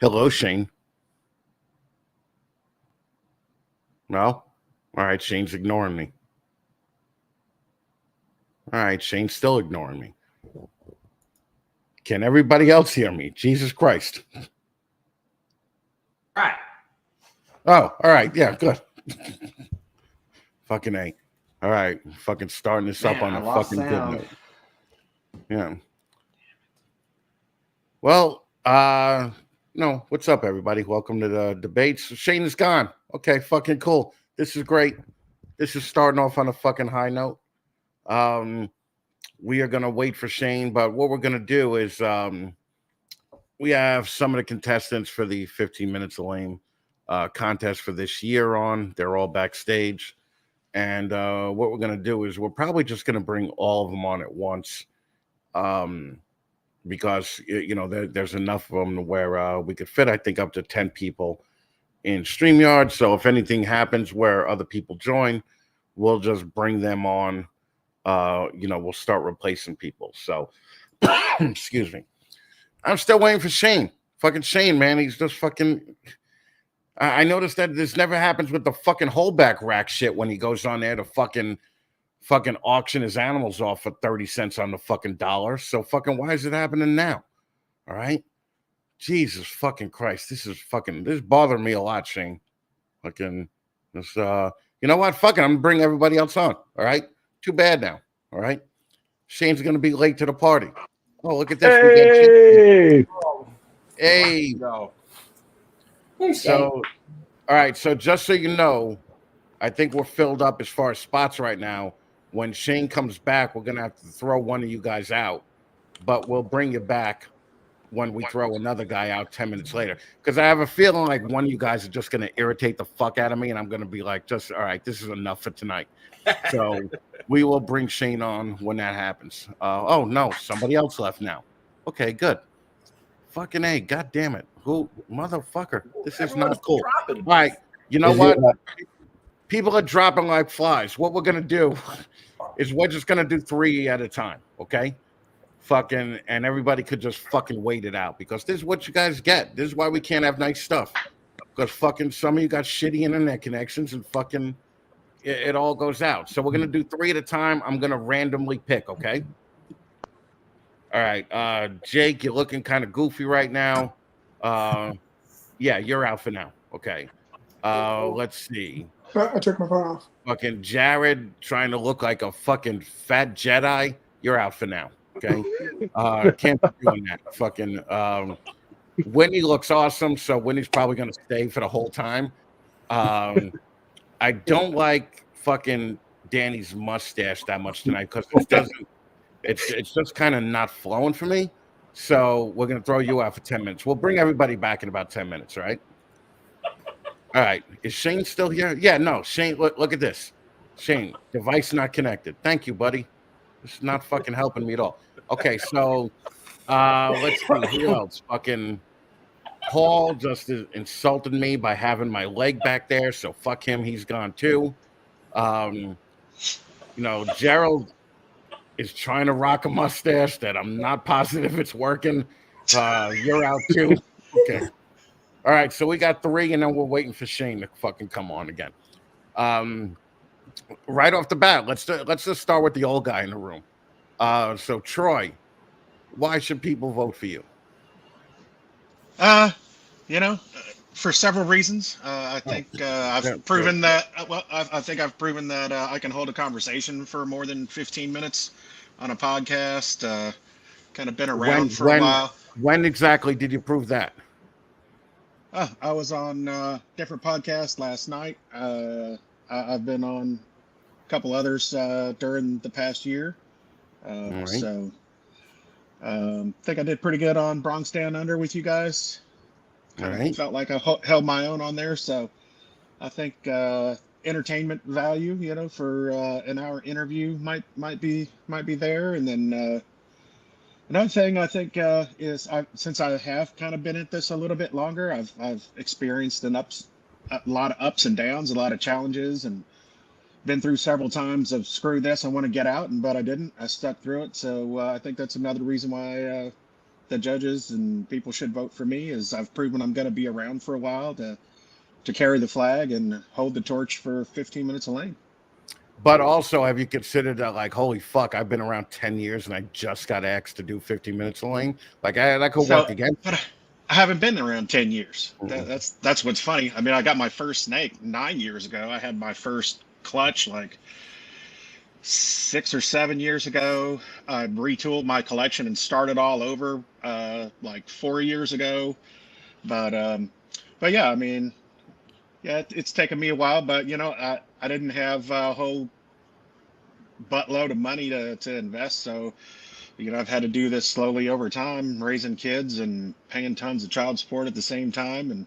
Hello, Shane. No? All right, Shane's ignoring me. All right, Shane's still ignoring me. Can everybody else hear me? Jesus Christ. All right. Oh, all right. Yeah, good. Fucking A. All right. Fucking starting this up on a fucking good note. Yeah. Well, no, what's up, everybody? Welcome to the debates. Shane is gone. Okay, fucking cool. This is great. This is starting off on a fucking high note. We are gonna wait for Shane, but what we're gonna do is we have some of the contestants for the 15 minutes of lame contest for this year on. They're all backstage. And what we're gonna do is we're probably just gonna bring all of them on at once. Because there's enough of them where we could fit, I think, up to 10 people in StreamYard. So if anything happens where other people join, we'll just bring them on. We'll start replacing people. So, excuse me. I'm still waiting for Shane. Fucking Shane, man. He's just fucking. I noticed that this never happens with the fucking holdback rack shit when he goes on there to fucking auction his animals off for 30 cents on the fucking dollar. So fucking why is it happening now? All right. Jesus fucking Christ. This is bothering me a lot, Shane. Fucking this you know what? Fucking I'm gonna bring everybody else on. All right. Too bad now. All right. Shane's gonna be late to the party. Oh, look at this. Hey. Hey. So all right, so just so you know, I think we're filled up as far as spots right now. When Shane comes back, we're gonna have to throw one of you guys out, but we'll bring you back when we throw another guy out 10 minutes later. Because I have a feeling like one of you guys is just gonna irritate the fuck out of me, and I'm gonna be like, just all right, this is enough for tonight. So we will bring Shane on when that happens. Oh no, somebody else left now. Okay, good. Fucking A, god damn it. Who motherfucker? This is not cool. All right, you know what? People are dropping like flies. What we're gonna do is we're just gonna do 3 at a time, okay? Fucking, and everybody could just fucking wait it out because this is what you guys get. This is why we can't have nice stuff. Because fucking some of you got shitty internet connections and fucking it all goes out. So we're gonna do 3 at a time. I'm gonna randomly pick, okay? All right, Jake, you're looking kind of goofy right now. Yeah, you're out for now. Okay. Let's see. I took my phone off. Fucking Jared trying to look like a fucking fat Jedi. You're out for now. Okay. Can't be doing that. Fucking Winnie looks awesome, so Winnie's probably gonna stay for the whole time. I don't like fucking Danny's mustache that much tonight because it doesn't. It's just kind of not flowing for me. So we're gonna throw you out for 10 minutes. We'll bring everybody back in about 10 minutes, right? All right. Is Shane still here? Yeah, no. Shane, look at this. Shane, device not connected. Thank you, buddy. This is not fucking helping me at all. Okay, so let's see who else. Fucking Paul just insulted me by having my leg back there, so fuck him. He's gone too. Gerald is trying to rock a mustache that I'm not positive it's working. You're out too. Okay. All right, so we got 3, and then we're waiting for Shane to fucking come on again. Right off the bat, let's just start with the old guy in the room. So Troy, why should people vote for you? For several reasons. I think I've proven that. I think I've proven that I can hold a conversation for more than 15 minutes on a podcast. Kind of been around for a while. When exactly did you prove that? I was on different podcasts last night. I've been on a couple others during the past year. Right. So I think I did pretty good on Bronx Down Under with you guys. Right. Felt like I held my own on there. So I think entertainment value, for an hour interview might be there. And then another thing I think is since I have kind of been at this a little bit longer, I've experienced a lot of ups and downs, a lot of challenges, and been through several times of screw this, I want to get out, but I didn't. I stuck through it. So I think that's another reason why the judges and people should vote for me is I've proven I'm going to be around for a while to carry the flag and hold the torch for 15 minutes of lane. But also, have you considered that, like, holy fuck, I've been around 10 years and I just got asked to do 15 minutes of lane? Like, that could work again. But I haven't been around 10 years. Mhm. That's what's funny. I mean, I got my first snake 9 years ago. I had my first clutch like 6 or 7 years ago. I retooled my collection and started all over like 4 years ago. But yeah, I mean, yeah, it's taken me a while. But I didn't have a whole buttload of money to invest, so I've had to do this slowly over time, raising kids and paying tons of child support at the same time, and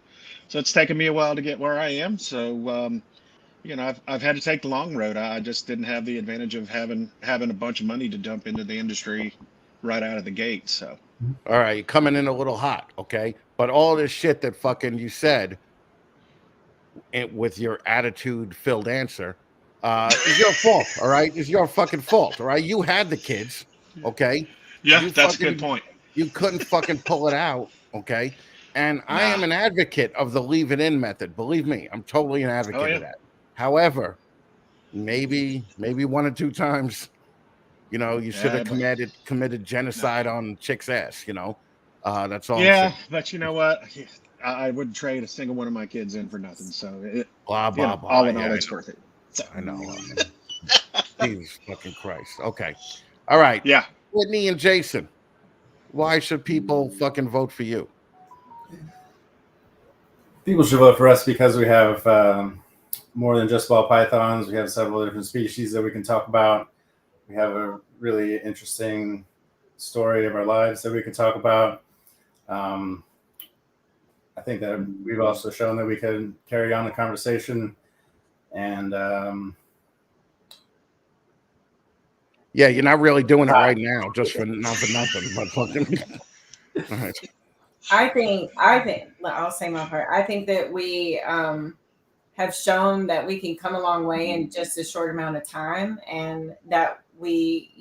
so it's taken me a while to get where I am. So I've had to take the long road. I just didn't have the advantage of having a bunch of money to dump into the industry right out of the gate. So All right, you're coming in a little hot, okay? But all this shit that fucking you said with your attitude-filled answer is your fault, all right? It's your fucking fault, all right? You had the kids, okay? yeah, You that's a good fucking point. you couldn't fucking pull it out, okay? And I Nah. am an advocate of the leave it in method. Believe me, I'm totally an Oh advocate yeah. of that. However, maybe 1 or 2 times, you should have Yeah, but committed no. genocide on chick's ass, that's all I'm Yeah, saying. but you know what? I wouldn't trade a single one of my kids in for nothing. So Blah blah blah. all in Yeah, all, it's worth it. So I know. Jesus fucking Christ. Okay. All right. yeah. Whitney and Jason, why should people fucking vote for you? People should vote for us because we have more than just ball pythons. We have several different species that we can talk about. We have a really interesting story of our lives that we can talk about. I think that we've also shown that we can carry on the conversation. And Yeah, you're not really doing it right now, just for nothing, but fucking. All right. I think I'll say my part. I think that we have shown that we can come a long way in just a short amount of time, and that we,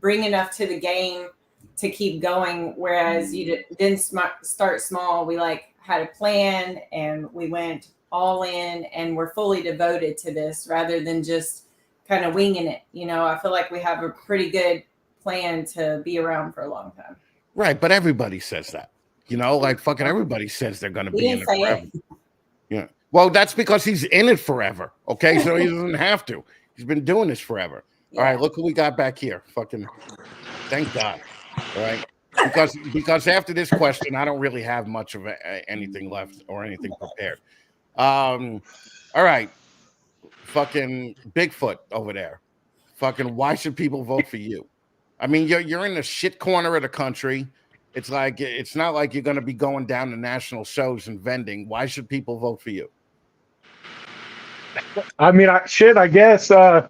bring enough to the game to keep going. Whereas you didn't start small. We had a plan and we went all in, and we're fully devoted to this rather than just kind of winging it. I feel like we have a pretty good plan to be around for a long time. Right, but everybody says that. Like fucking everybody says they're gonna be in it forever. Yeah. Well, that's because he's in it forever. Okay, so he doesn't have to. He's been doing this forever. Yeah. All right, look who we got back here. Fucking thank God. All right. Because after this question, I don't really have much of anything left or anything prepared. All right. Fucking Bigfoot over there. Fucking why should people vote for you? I mean, you're in the shit corner of the country. It's not like you're going to be going down to national shows and vending. Why should people vote for you? I mean, I guess I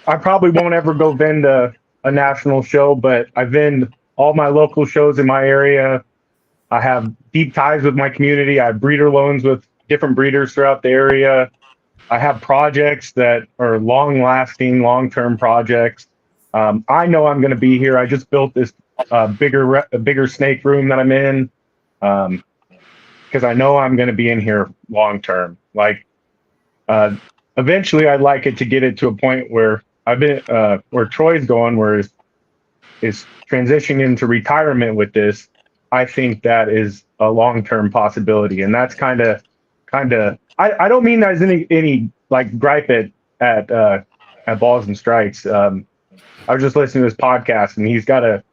probably won't ever go vend a national show, but I vend all my local shows in my area. I have deep ties with my community. I have breeder loans with different breeders throughout the area. I have projects that are long-lasting, long-term projects. I know I'm going to be here. I just built this bigger snake room that I'm in because I know I'm going to be in here long-term. Eventually, I'd like it to get it to a point where where Troy's going, where is transitioning into retirement with this. I think that is a long-term possibility, and that's kind of. I don't mean there's any gripe at Balls and Strikes. I was just listening to his podcast, and he's got a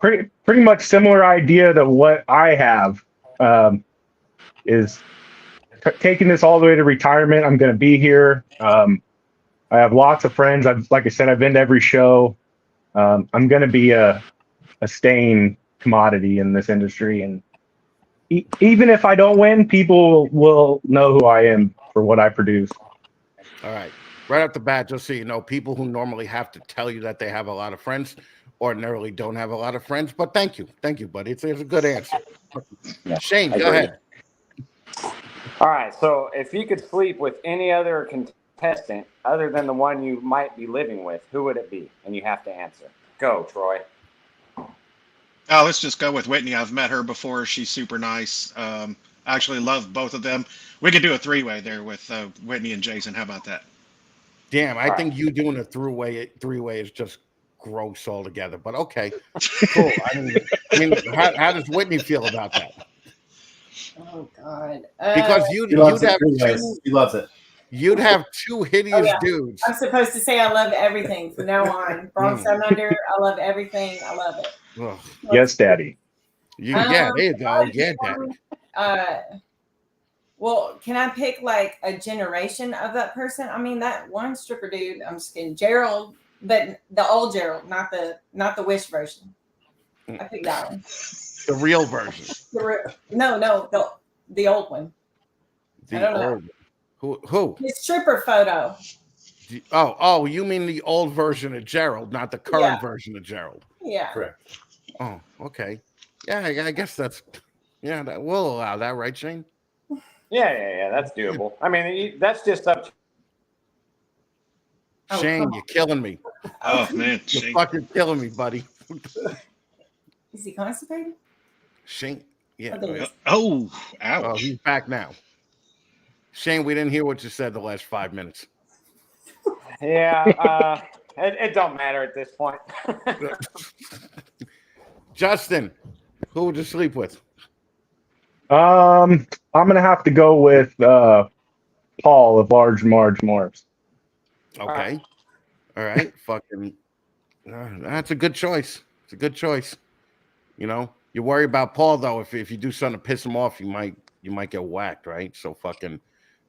pretty much similar idea to what I have. Is taking this all the way to retirement. I'm going to be here. I have lots of friends. Like I said, I've been to every show. I'm going to be a staying commodity in this industry, and even if I don't win, people will know who I am for what I produce. All right. Right off the bat, just so you know, people who normally have to tell you that they have a lot of friends ordinarily don't have a lot of friends. But thank you, buddy. It's a good answer. Yeah, Shane, go ahead. All right. So if you could sleep with any other contestant other than the one you might be living with, who would it be? And you have to answer. Go, Troy. Oh, let's just go with Whitney. I've met her before. She's super nice. I actually love both of them. We could do a three-way there with Whitney and Jason. How about that? Damn, I All think you doing a three-way is just gross altogether. But okay, cool. I mean, how does Whitney feel about that? Oh God. Because He you'd loves it have three ways. two, He loves it. you'd have two hideous yeah. dudes. I'm supposed to say I love everything from now on. Bronx Down Under. I love everything. I love it. Ugh. Yes, Daddy. Yeah, there you go. Yeah, Daddy. Well, can I pick like a generation of that person? I mean, that one stripper dude. I'm just kidding, Gerald, but the old Gerald, not the Wish version. I picked that one. The real version. No, the old one. I don't know. Who? His stripper photo. Oh, you mean the old version of Gerald, not the current Yeah. version of Gerald. Yeah. Correct. Oh, okay. Yeah, I guess that's we'll allow that, right, Shane? Yeah. That's doable. I mean, that's just up to Oh, Shane, come you're killing me. Oh man, You're Shane. fucking killing me, buddy. Is he constipated? Shane, yeah. Oh, there he is. Oh, ouch. Oh, he's back now. Shane, we didn't hear what you said the last 5 minutes. Yeah, it don't matter at this point. Justin, who would you sleep with? I'm gonna have to go with Paul of Large Marge Morris. Okay. All right. Fucking that's a good choice. It's a good choice. You know, you worry about Paul though. If you do something to piss him off, you might get whacked, right? So fucking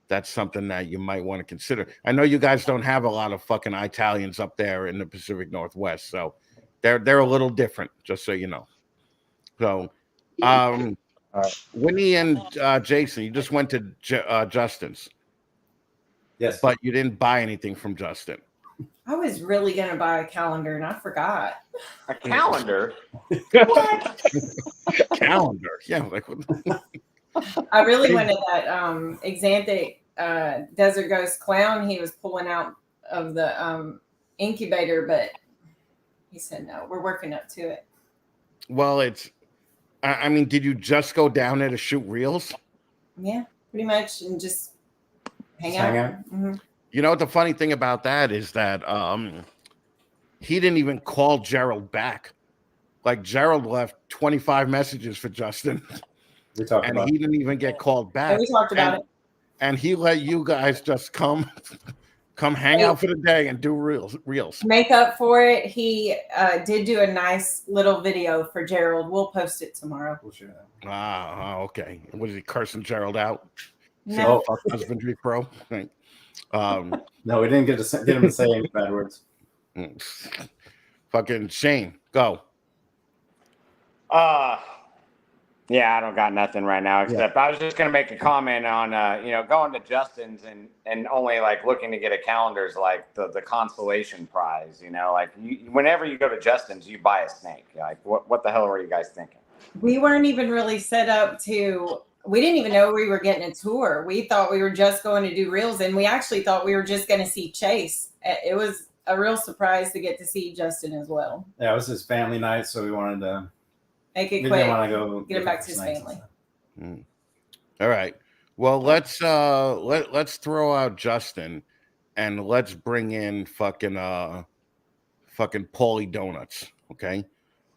that's something that you might want to consider. I know you guys don't have a lot of fucking Italians up there in the Pacific Northwest, so they're a little different, just so you know. So Winnie and Jason, you just went to Justin's. Yes. But you didn't buy anything from Justin. I was really gonna buy a calendar and I forgot. A calendar? What? Calendar? Yeah. Like, I really wanted that Xanthic Desert Ghost clown he was pulling out of the incubator, but he said no. We're working up to it. well, I mean, did you just go down there to shoot reels? Yeah, pretty much, and just hang Just out. hang out? Mm-hmm. You know what the funny thing about that is that he didn't even call Gerald back. Like Gerald left 25 messages for Justin, We talked and about he didn't even get called back. And we talked about it. And he let you guys just come hang out for the day and do reels. Make up for it. He did do a nice little video for Gerald. We'll post it tomorrow. We'll share that. Okay. Was he cursing Gerald out? No, Fuck husbandry pro. Right. No, we didn't get him to say any bad words. Fucking Shane, go. Yeah, I don't got nothing right now, except I was just gonna make a comment on going to Justin's and only like looking to get a calendar is like the consolation prize. Like whenever you go to Justin's, you buy a snake. Like what the hell were you guys thinking? we weren't even really set up to. We didn't even know we were getting a tour. We thought we were just going to do reels, and we actually thought we were just going to see Chase. It was a real surprise to get to see Justin as well. Yeah, it was his family night, so we wanted to Make it we quick. didn't want to go Get him back to his snacks and family. stuff. All right. Well, let's throw out Justin and let's bring in fucking Paulie Donuts. Okay.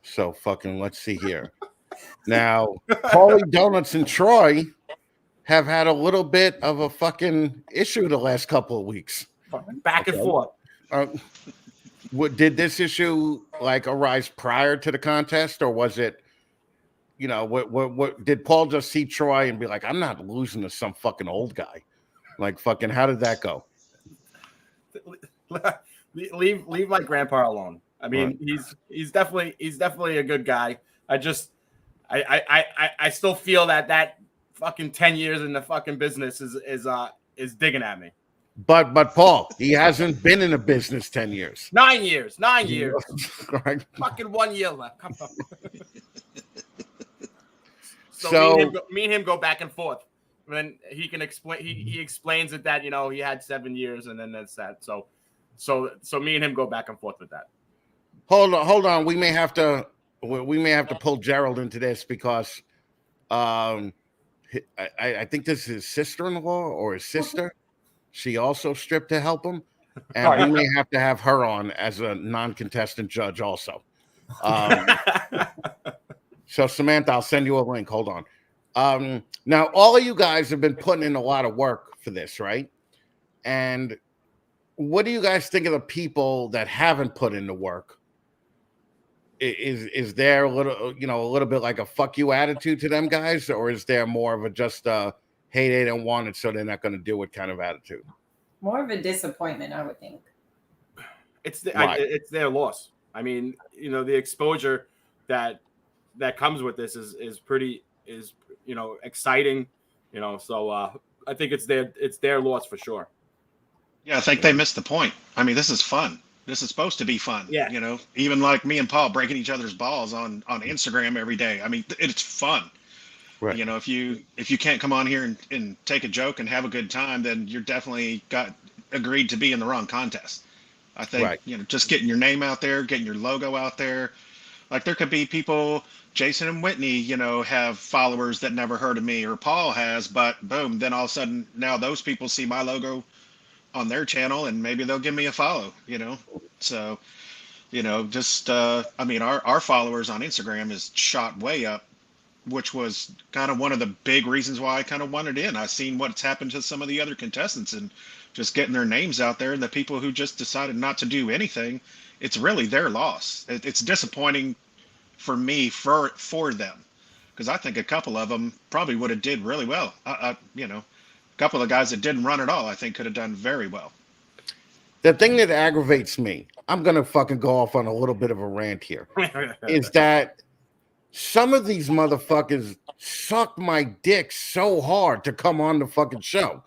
So fucking let's see here. Now, Paulie Donuts and Troy have had a little bit of a fucking issue the last couple of weeks. Back and forth. Did this issue like arise prior to the contest, or was it? What did Paul just see Troy and be like, I'm not losing to some fucking old guy? Like fucking, how did that go? Leave my grandpa alone. I mean, he's definitely a good guy. I still feel that fucking 10 years in the fucking business is digging at me. But Paul, he hasn't been in a business 10 years. 9 years. Right. Fucking 1 year left. Come on. So me and him go back and forth. Then he can explain. He explains it that he had 7 years, and then that's that. So me and him go back and forth with that. Hold on. We may have to we may have to pull Gerald into this because I think this is his sister-in-law or his sister. She also stripped to help him, and we may have to have her on as a non-contestant judge also. So Samantha, I'll send you a link. Hold on. Now, all of you guys have been putting in a lot of work for this, right? And what do you guys think of the people that haven't put in the work? Is there a little bit like a fuck you attitude to them guys, or is there more of a just hey, they don't want it, so they're not going to do it kind of attitude? More of a disappointment, I would think. It's their loss. I mean, the exposure that comes with this is pretty exciting. So I think it's their loss for sure. Yeah, I think they missed the point. I mean, this is fun. This is supposed to be fun. Yeah. Even like me and Paul breaking each other's balls on Instagram every day. I mean, it's fun. Right. If you can't come on here and take a joke and have a good time, then you're definitely agreed to be in the wrong contest. I think, right. Just getting your name out there, getting your logo out there. Like there could be people, Jason and Whitney, have followers that never heard of me, or Paul has, but boom, then all of a sudden now those people see my logo on their channel and maybe they'll give me a follow, So, just, our followers on Instagram is shot way up, which was kind of one of the big reasons why I kind of wanted in. I've seen what's happened to some of the other contestants and just getting their names out there, and the people who just decided not to do anything, it's really their loss. It's disappointing for me for them, because I think a couple of them probably would have did really well. A couple of guys that didn't run at all, I think could have done very well. The thing that aggravates me, I'm going to fucking go off on a little bit of a rant here, is that some of these motherfuckers suck my dick so hard to come on the fucking show,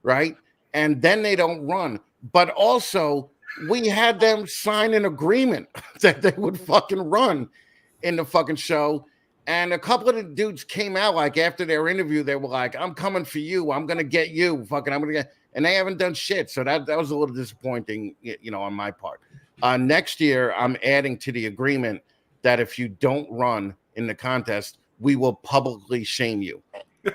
right? And then they don't run. But also, we had them sign an agreement that they would fucking run in the fucking show. And a couple of the dudes came out, like, after their interview, they were like, I'm coming for you. I'm going to get you. Fucking, I'm going to get... And they haven't done shit. So that was a little disappointing, on my part. Next year, I'm adding to the agreement that if you don't run in the contest, we will publicly shame you.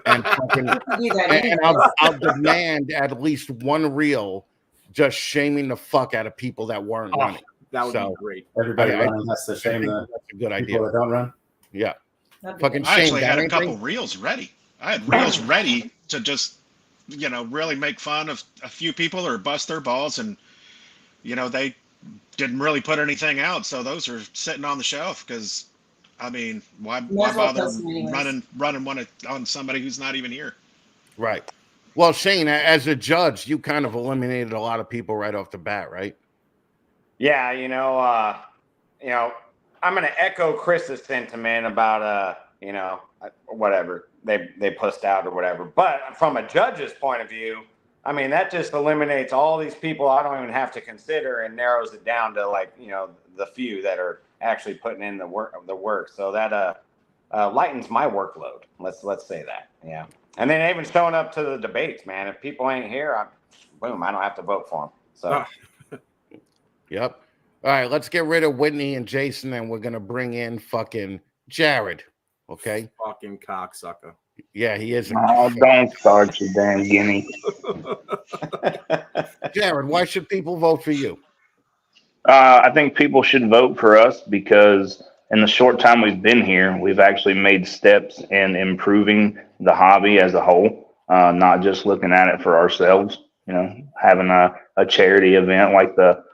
And, fucking, and I'll demand at least one reel just shaming the fuck out of people that weren't running. That would be great. Everybody running has to shame the that's a good idea. people that don't run. Yeah. Fucking I shame. actually had a couple reels ready. I had reels ready to just, really make fun of a few people or bust their balls. And, they didn't really put anything out. So those are sitting on the shelf because, why bother running one on somebody who's not even here? Right. Well, Shane, as a judge, you kind of eliminated a lot of people right off the bat, right? Yeah, I'm going to echo Chris's sentiment about, whatever they pushed out or whatever. But from a judge's point of view, that just eliminates all these people I don't even have to consider and narrows it down to the few that are actually putting in the work. So that lightens my workload. Let's say that. Yeah. And then even showing up to the debates, man. If people ain't here, I don't have to vote for them. So. Yep. All right, let's get rid of Whitney and Jason, and we're gonna bring in fucking Jared. Okay. Fucking cocksucker. Yeah, he is. Don't start, you damn guinea. Jared, why should people vote for you? I think people should vote for us because in the short time we've been here, we've actually made steps in improving the hobby as a whole, not just looking at it for ourselves. Having a charity event like the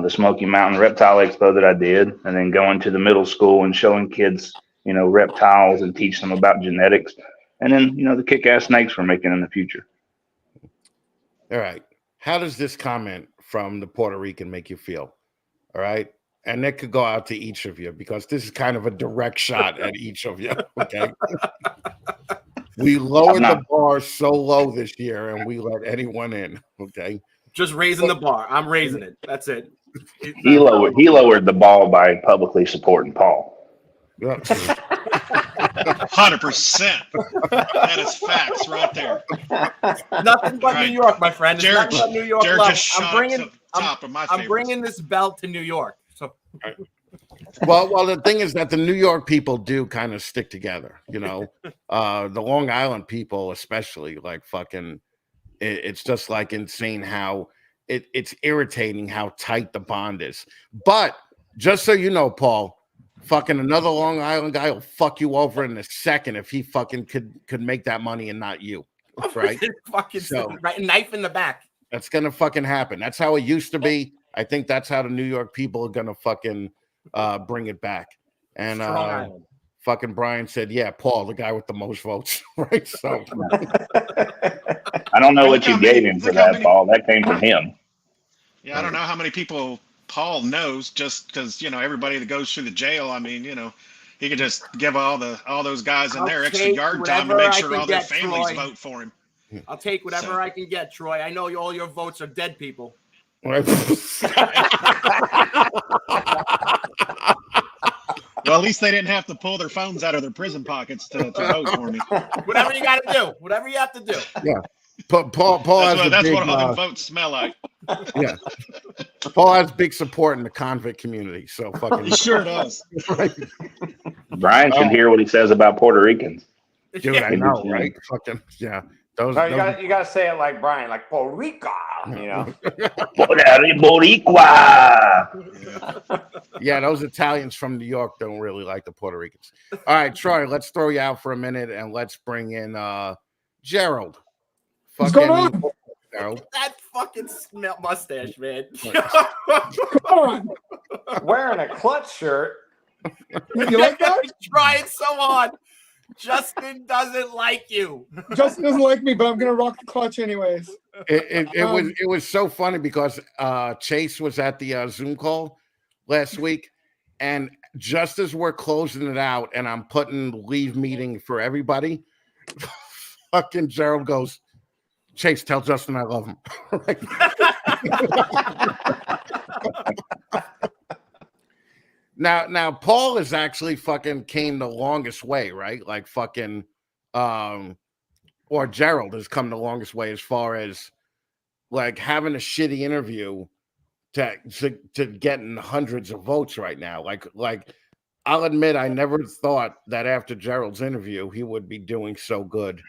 Smoky Mountain Reptile Expo that I did, and then going to the middle school and showing kids, reptiles and teach them about genetics, and then, the kick-ass snakes we're making in the future. All right. How does this comment from the Puerto Rican make you feel? All right. And that could go out to each of you because this is kind of a direct shot at each of you. Okay. We lowered the bar so low this year and we let anyone in. Okay. Just raising the bar. I'm raising it. That's it. He lowered the ball by publicly supporting Paul. 100%. That is facts right there. Nothing but New York, my friend. It's nothing but New York love. I'm bringing this belt to New York. So Well, the thing is that the New York people do kind of stick together, you know. The Long Island people, especially, like fucking, it's just like insane how it's irritating how tight the bond is. But just so you know, Paul, fucking another Long Island guy will fuck you over in a second if he fucking could make that money and not you, right? Fucking right, knife in the back. That's gonna fucking happen. That's how it used to be. I think that's how the New York people are gonna fucking bring it back. And fucking Brian said, "Yeah, Paul, the guy with the most votes." Right? So I don't know what you gave him for that, Paul. That came from him. Yeah, I don't know how many people Paul knows just because, you know, everybody that goes through the jail. I mean, you know, he could just give all those guys in there extra yard time to make sure all their families vote for him. I'll take whatever I can get, Troy. I know all your votes are dead people. Well, at least they didn't have to pull their phones out of their prison pockets to vote for me. Whatever you got to do. Whatever you have to do. Yeah. Paul that's what all the votes smell like. Yeah. Paul has big support in the convict community. So fucking he sure does. Right? Brian should hear what he says about Puerto Ricans. Dude, I know, right? Fucking yeah. You gotta say it like Brian, like Puerto Rico, you know. Boricua. Yeah, those Italians from New York don't really like the Puerto Ricans. All right, Troy, let's throw you out for a minute and let's bring in Gerald. What's going on? Gerald. That fucking mustache, man. Come on. Wearing a clutch shirt. You like that? He's trying so hard. Justin doesn't like you. Justin doesn't like me, but I'm gonna rock the clutch anyways. It was so funny because Chase was at the Zoom call last week, and just as we're closing it out and I'm putting leave meeting for everybody, fucking Gerald goes, "Chase, tell Justin I love him." Now Paul is actually fucking came the longest way, right? Like fucking or Gerald has come the longest way as far as like having a shitty interview to getting hundreds of votes right now. Like I'll admit I never thought that after Gerald's interview he would be doing so good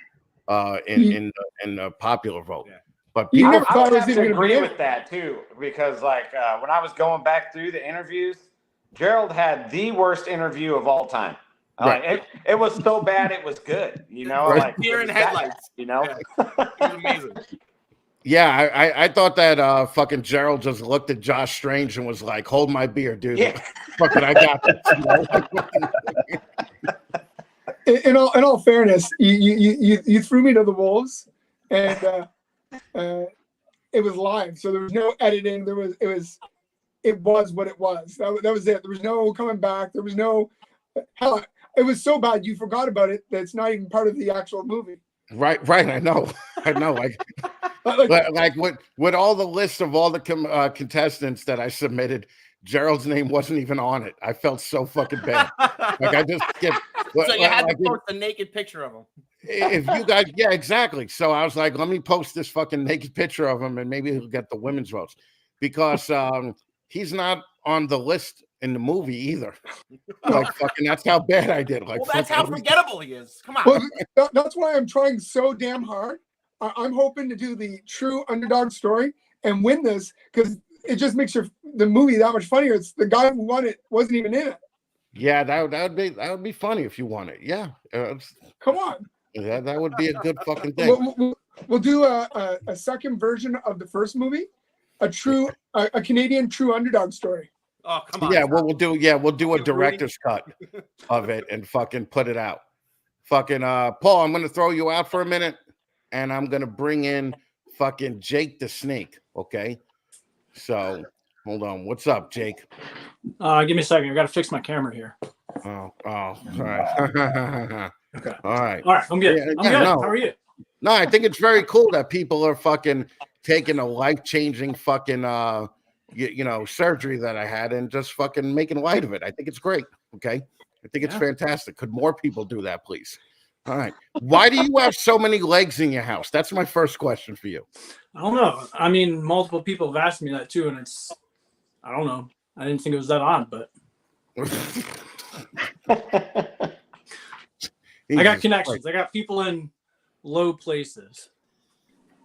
in the popular vote. Yeah. But I would have to agree with that too, because like when I was going back through the interviews, Gerald had the worst interview of all time. Right. It was so bad it was good, you know. Right. Like deer in headlights, you know. Yeah. It was amazing. Yeah, I thought that fucking Gerald just looked at Josh Strange and was like, "Hold my beer, dude. Yeah. Fucking, I got this." In all fairness, you threw me to the wolves, and it was live, so there was no editing. It was what it was. That was it. There was no coming back. There was no hell. It was so bad you forgot about it that it's not even part of the actual movie. Right. I know. Like with all the lists of all the contestants that I submitted, Gerald's name wasn't even on it. I felt so fucking bad. Like I just skipped. So you had to post a naked picture of him. If you guys, yeah, exactly. So I was like, let me post this fucking naked picture of him, and maybe he'll get the women's votes because he's not on the list in the movie either. Like fucking, that's how bad I did. Like, well, that's how forgettable he is. Come on. Well, that's why I'm trying so damn hard. I'm hoping to do the true underdog story and win this because it just makes the movie that much funnier. It's the guy who won it wasn't even in it. Yeah, that would be funny if you won it. Yeah, come on. That would be a good fucking thing. We'll do a second version of the first movie, a Canadian true underdog story. Oh, come on. Yeah, we'll do a director's cut of it and fucking put it out. Fucking Paul, I'm gonna throw you out for a minute and I'm gonna bring in fucking Jake the Snake. Okay. So hold on. What's up, Jake? Give me a second. I gotta fix my camera here. Oh, all right. Okay. All right. I'm good. I'm good. No. How are you? No, I think it's very cool that people are fucking taking a life-changing fucking surgery that I had and just fucking making light of it. I think it's great. Okay. I think it's fantastic. Could more people do that, please? All right. Why do you have so many legs in your house? That's my first question for you. I don't know. I mean, multiple people have asked me that too, and I don't know. I didn't think it was that odd, but I got connections. I got people in low places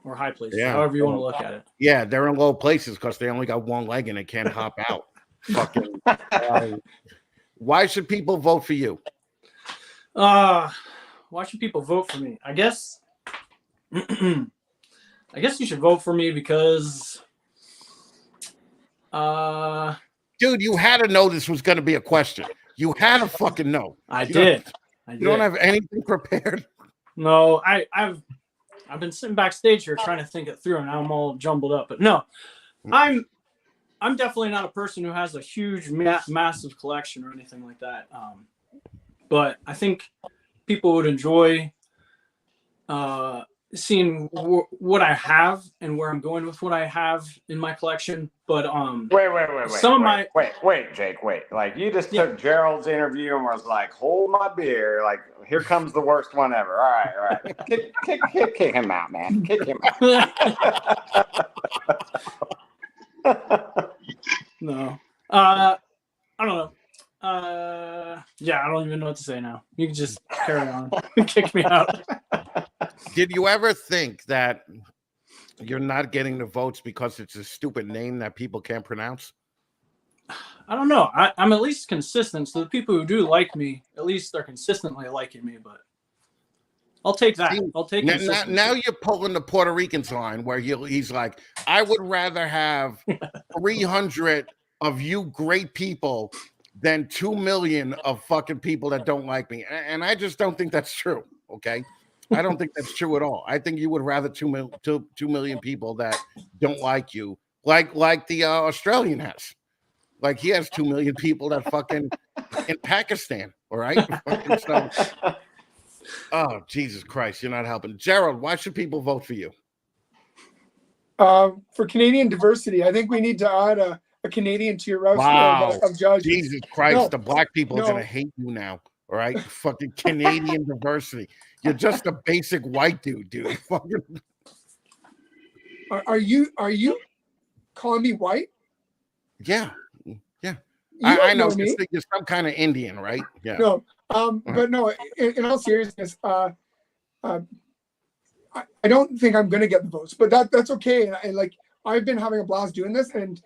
or high places, however you want to look at it. Yeah, they're in low places because they only got one leg and they can't hop out. Fucking. Why should people vote for you? Why should people vote for me? I guess you should vote for me because dude, you had to know this was going to be a question. You had to fucking know. I did. You don't have anything prepared? No, I've been sitting backstage here trying to think it through, and now I'm all jumbled up. But no, I'm definitely not a person who has a huge, massive collection or anything like that. But I think people would enjoy seeing what I have and where I'm going with what I have in my collection. But wait, Jake, wait. Like you just took Gerald's interview and was like, "Hold my beer." Like here comes the worst one ever. All right. Kick him out, man. Kick him out. No, I don't know. Yeah, I don't even know what to say now. You can just carry on. Kick me out. Did you ever think that you're not getting the votes because it's a stupid name that people can't pronounce? I don't know. I'm at least consistent. So the people who do like me, at least they're consistently liking me. But I'll take that. I'll take it. Now you're pulling the Puerto Ricans line where he's like, I would rather have 300 of you great people than 2 million of fucking people that don't like me. And I just don't think that's true. Okay. I don't think that's true at all. I think you would rather 2 million people that don't like you, like the Australian has. Like he has 2 million people that fucking in Pakistan. All right. So, oh, Jesus Christ. You're not helping. Gerald, why should people vote for you? For Canadian diversity, I think we need to add a Canadian to your roster of judges. Jesus Christ. The black people are going to hate you now. All right. Fucking Canadian diversity. You're just a basic white dude. Are you calling me white? Yeah. I know. You're some kind of Indian, right? Yeah. No. But no. In all seriousness, I don't think I'm going to get the votes, but that's okay. And I've been having a blast doing this, and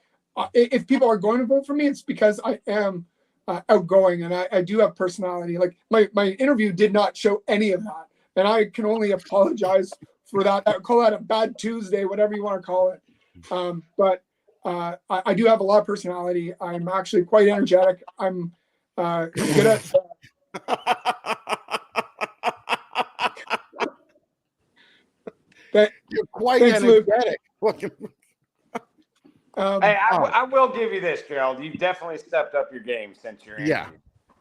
if people are going to vote for me, it's because I am outgoing and I do have personality. Like my interview did not show any of that, and I can only apologize for that. I call that a bad Tuesday, whatever you want to call it. But I do have a lot of personality. I'm actually quite energetic. I'm good at. You're quite energetic. Hey, I will give you this, Gerald. You've definitely stepped up your game since your interview. Yeah.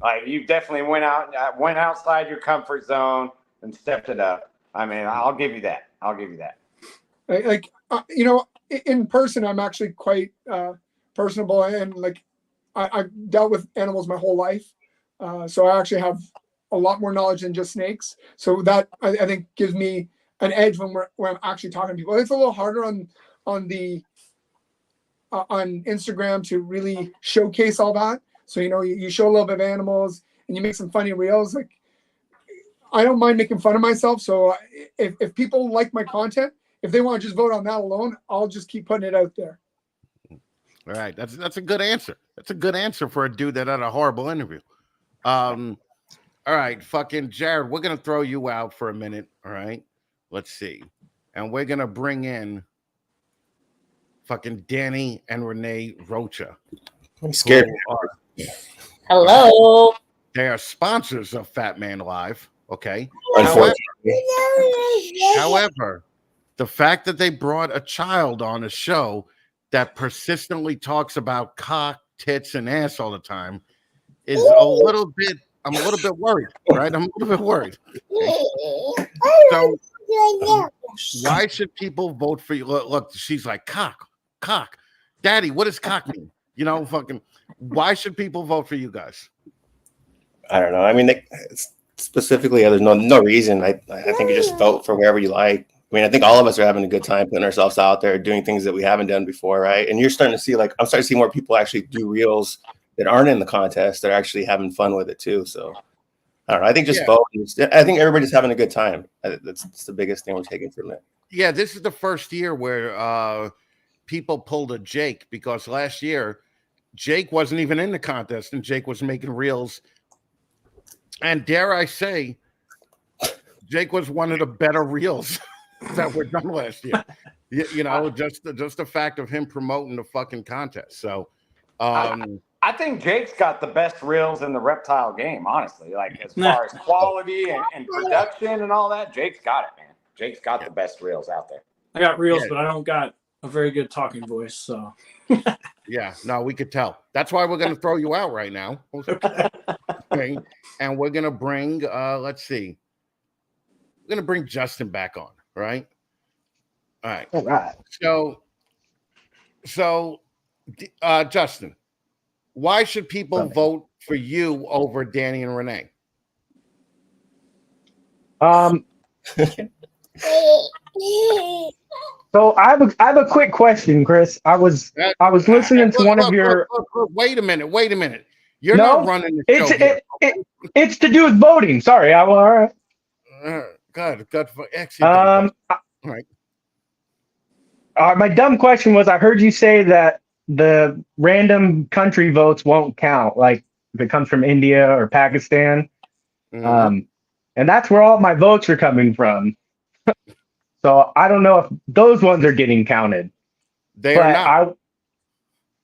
Like you definitely went outside your comfort zone and stepped it up. I mean, I'll give you that. In person, I'm actually quite personable, and I've dealt with animals my whole life, so I actually have a lot more knowledge than just snakes. So that I think gives me an edge when I'm actually talking to people. It's a little harder on Instagram to really showcase all that. So you show a little bit of animals and you make some funny reels. Like I don't mind making fun of myself. So if people like my content, if they want to just vote on that alone, I'll just keep putting it out there. All right, that's a good answer. That's a good answer for a dude that had a horrible interview. All right, fucking Jared, we're gonna throw you out for a minute. All right, let's see, and we're gonna bring in fucking Danny and Renee Rocha. I'm scared. Hello. They are sponsors of Fat Man Live. Okay. However, the fact that they brought a child on a show that persistently talks about cock, tits, and ass all the time is I'm a little bit worried, right? I'm a little bit worried. Okay? So why should people vote for you? Look, she's like, cock. Daddy, what does cock mean? Fucking why should people vote for you guys? I don't know. I mean, specifically, there's no reason. I think you just vote for wherever you like. I mean, I think all of us are having a good time putting ourselves out there, doing things that we haven't done before, right? And you're starting to see, I'm starting to see more people actually do reels that aren't in the contest that are actually having fun with it too. So I don't know. I think just voting. I think everybody's having a good time. That's the biggest thing we're taking from it. Yeah, this is the first year where people pulled a Jake, because last year Jake wasn't even in the contest and Jake was making reels. And dare I say, Jake was one of the better reels that were done last year. You know, just the fact of him promoting the fucking contest. So I think Jake's got the best reels in the reptile game, honestly. Like as far as quality and production and all that, Jake's got it, man. Jake's got the best reels out there. I got reels, but I don't got a very good talking voice. So yeah, no, we could tell. That's why we're gonna throw you out right now. Okay. And we're gonna bring let's see. We're gonna bring Justin back on, right? All right. All right. So Justin, why should people vote for you over Danny and Renee? So I have a quick question, Chris. I was listening to one of your. Look, wait a minute. You're not running the show here. It's to do with voting. Sorry, all right. God, excellent. All right. My dumb question was: I heard you say that the random country votes won't count, like if it comes from India or Pakistan, and that's where all my votes are coming from. So I don't know if those ones are getting counted. They are not.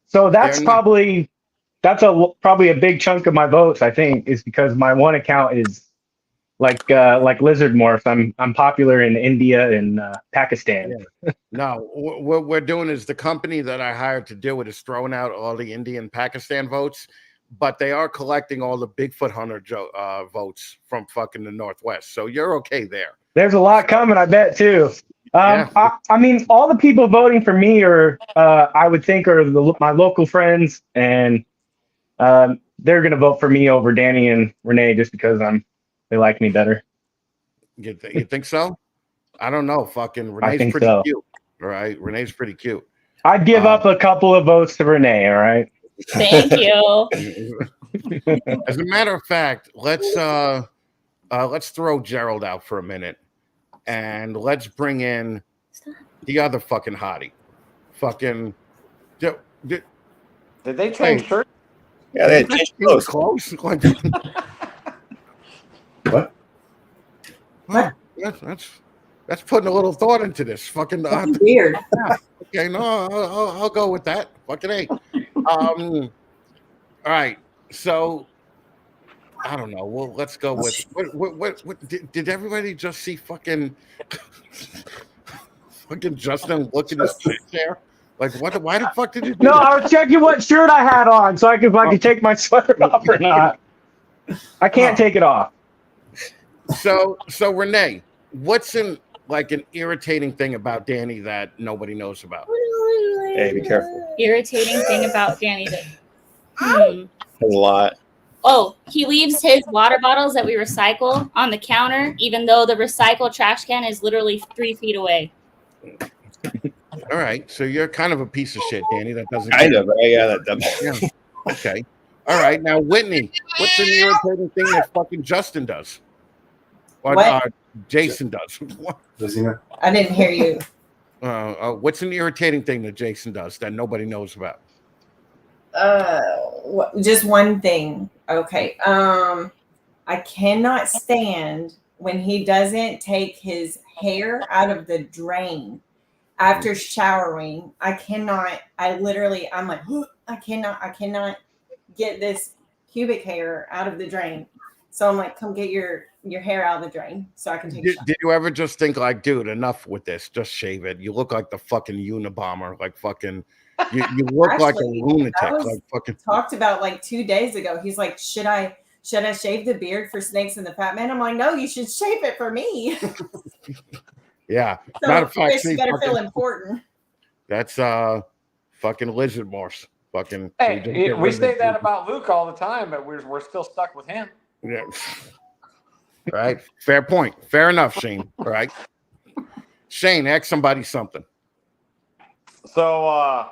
So that's probably a big chunk of my votes. I think is because my one account is like lizard morphs. I'm popular in India and Pakistan. Yeah. No, what we're doing is the company that I hired to do it is throwing out all the India and Pakistan votes, but they are collecting all the Bigfoot hunter votes from fucking the Northwest. So you're okay there. There's a lot coming, I bet, too. I mean, all the people voting for me are, I would think, are my local friends, and they're going to vote for me over Danny and Renee just because they like me better. You think so? I don't know. Fucking Renee's pretty cute. All right, Renee's pretty cute. I'd give up a couple of votes to Renee. All right. Thank you. As a matter of fact, let's throw Gerald out for a minute, and let's bring in the other fucking hottie. Fucking did they change shirts? Yeah, they changed clothes. What? What? That's putting a little thought into this. Fucking weird. Yeah. Okay, no, I'll go with that. Fucking A. All right. So I don't know. Well, let's go with what did everybody just see fucking Justin look at his chair? Like what? Why the fuck did you do No, that? I was checking what shirt I had on so I could take my sweater off or not. I can't take it off. So Renee, what's an irritating thing about Danny that nobody knows about? Hey, be careful. Irritating thing about Danny that There's a lot. Oh, he leaves his water bottles that we recycle on the counter, even though the recycle trash can is literally 3 feet away. All right, so you're kind of a piece of shit, Danny. That doesn't kind of, yeah. That Okay. All right, now Whitney, what's an irritating thing that fucking Justin does? Or Jason does? Does he know? I didn't hear you. What's an irritating thing that Jason does that nobody knows about? Just one thing. Okay. I cannot stand when he doesn't take his hair out of the drain after showering. I'm like, I cannot get this pubic hair out of the drain. So I'm like, come get your hair out of the drain so I can take a shower. Did you ever just think like, dude, enough with this? Just shave it. You look like the fucking Unabomber. Like fucking, you look like a lunatic. Like fucking talked about like 2 days ago. He's like, should I shave the beard for Snakes and the Fat Man? I'm like, no, you should shave it for me. Yeah. So Matter of fact, you better feel important. That's fucking lizard morse. Fucking. Hey, we say that about Luke all the time, but we're still stuck with him. Yeah. Right. Fair point. Fair enough, Shane. Right. Shane, ask somebody something. So,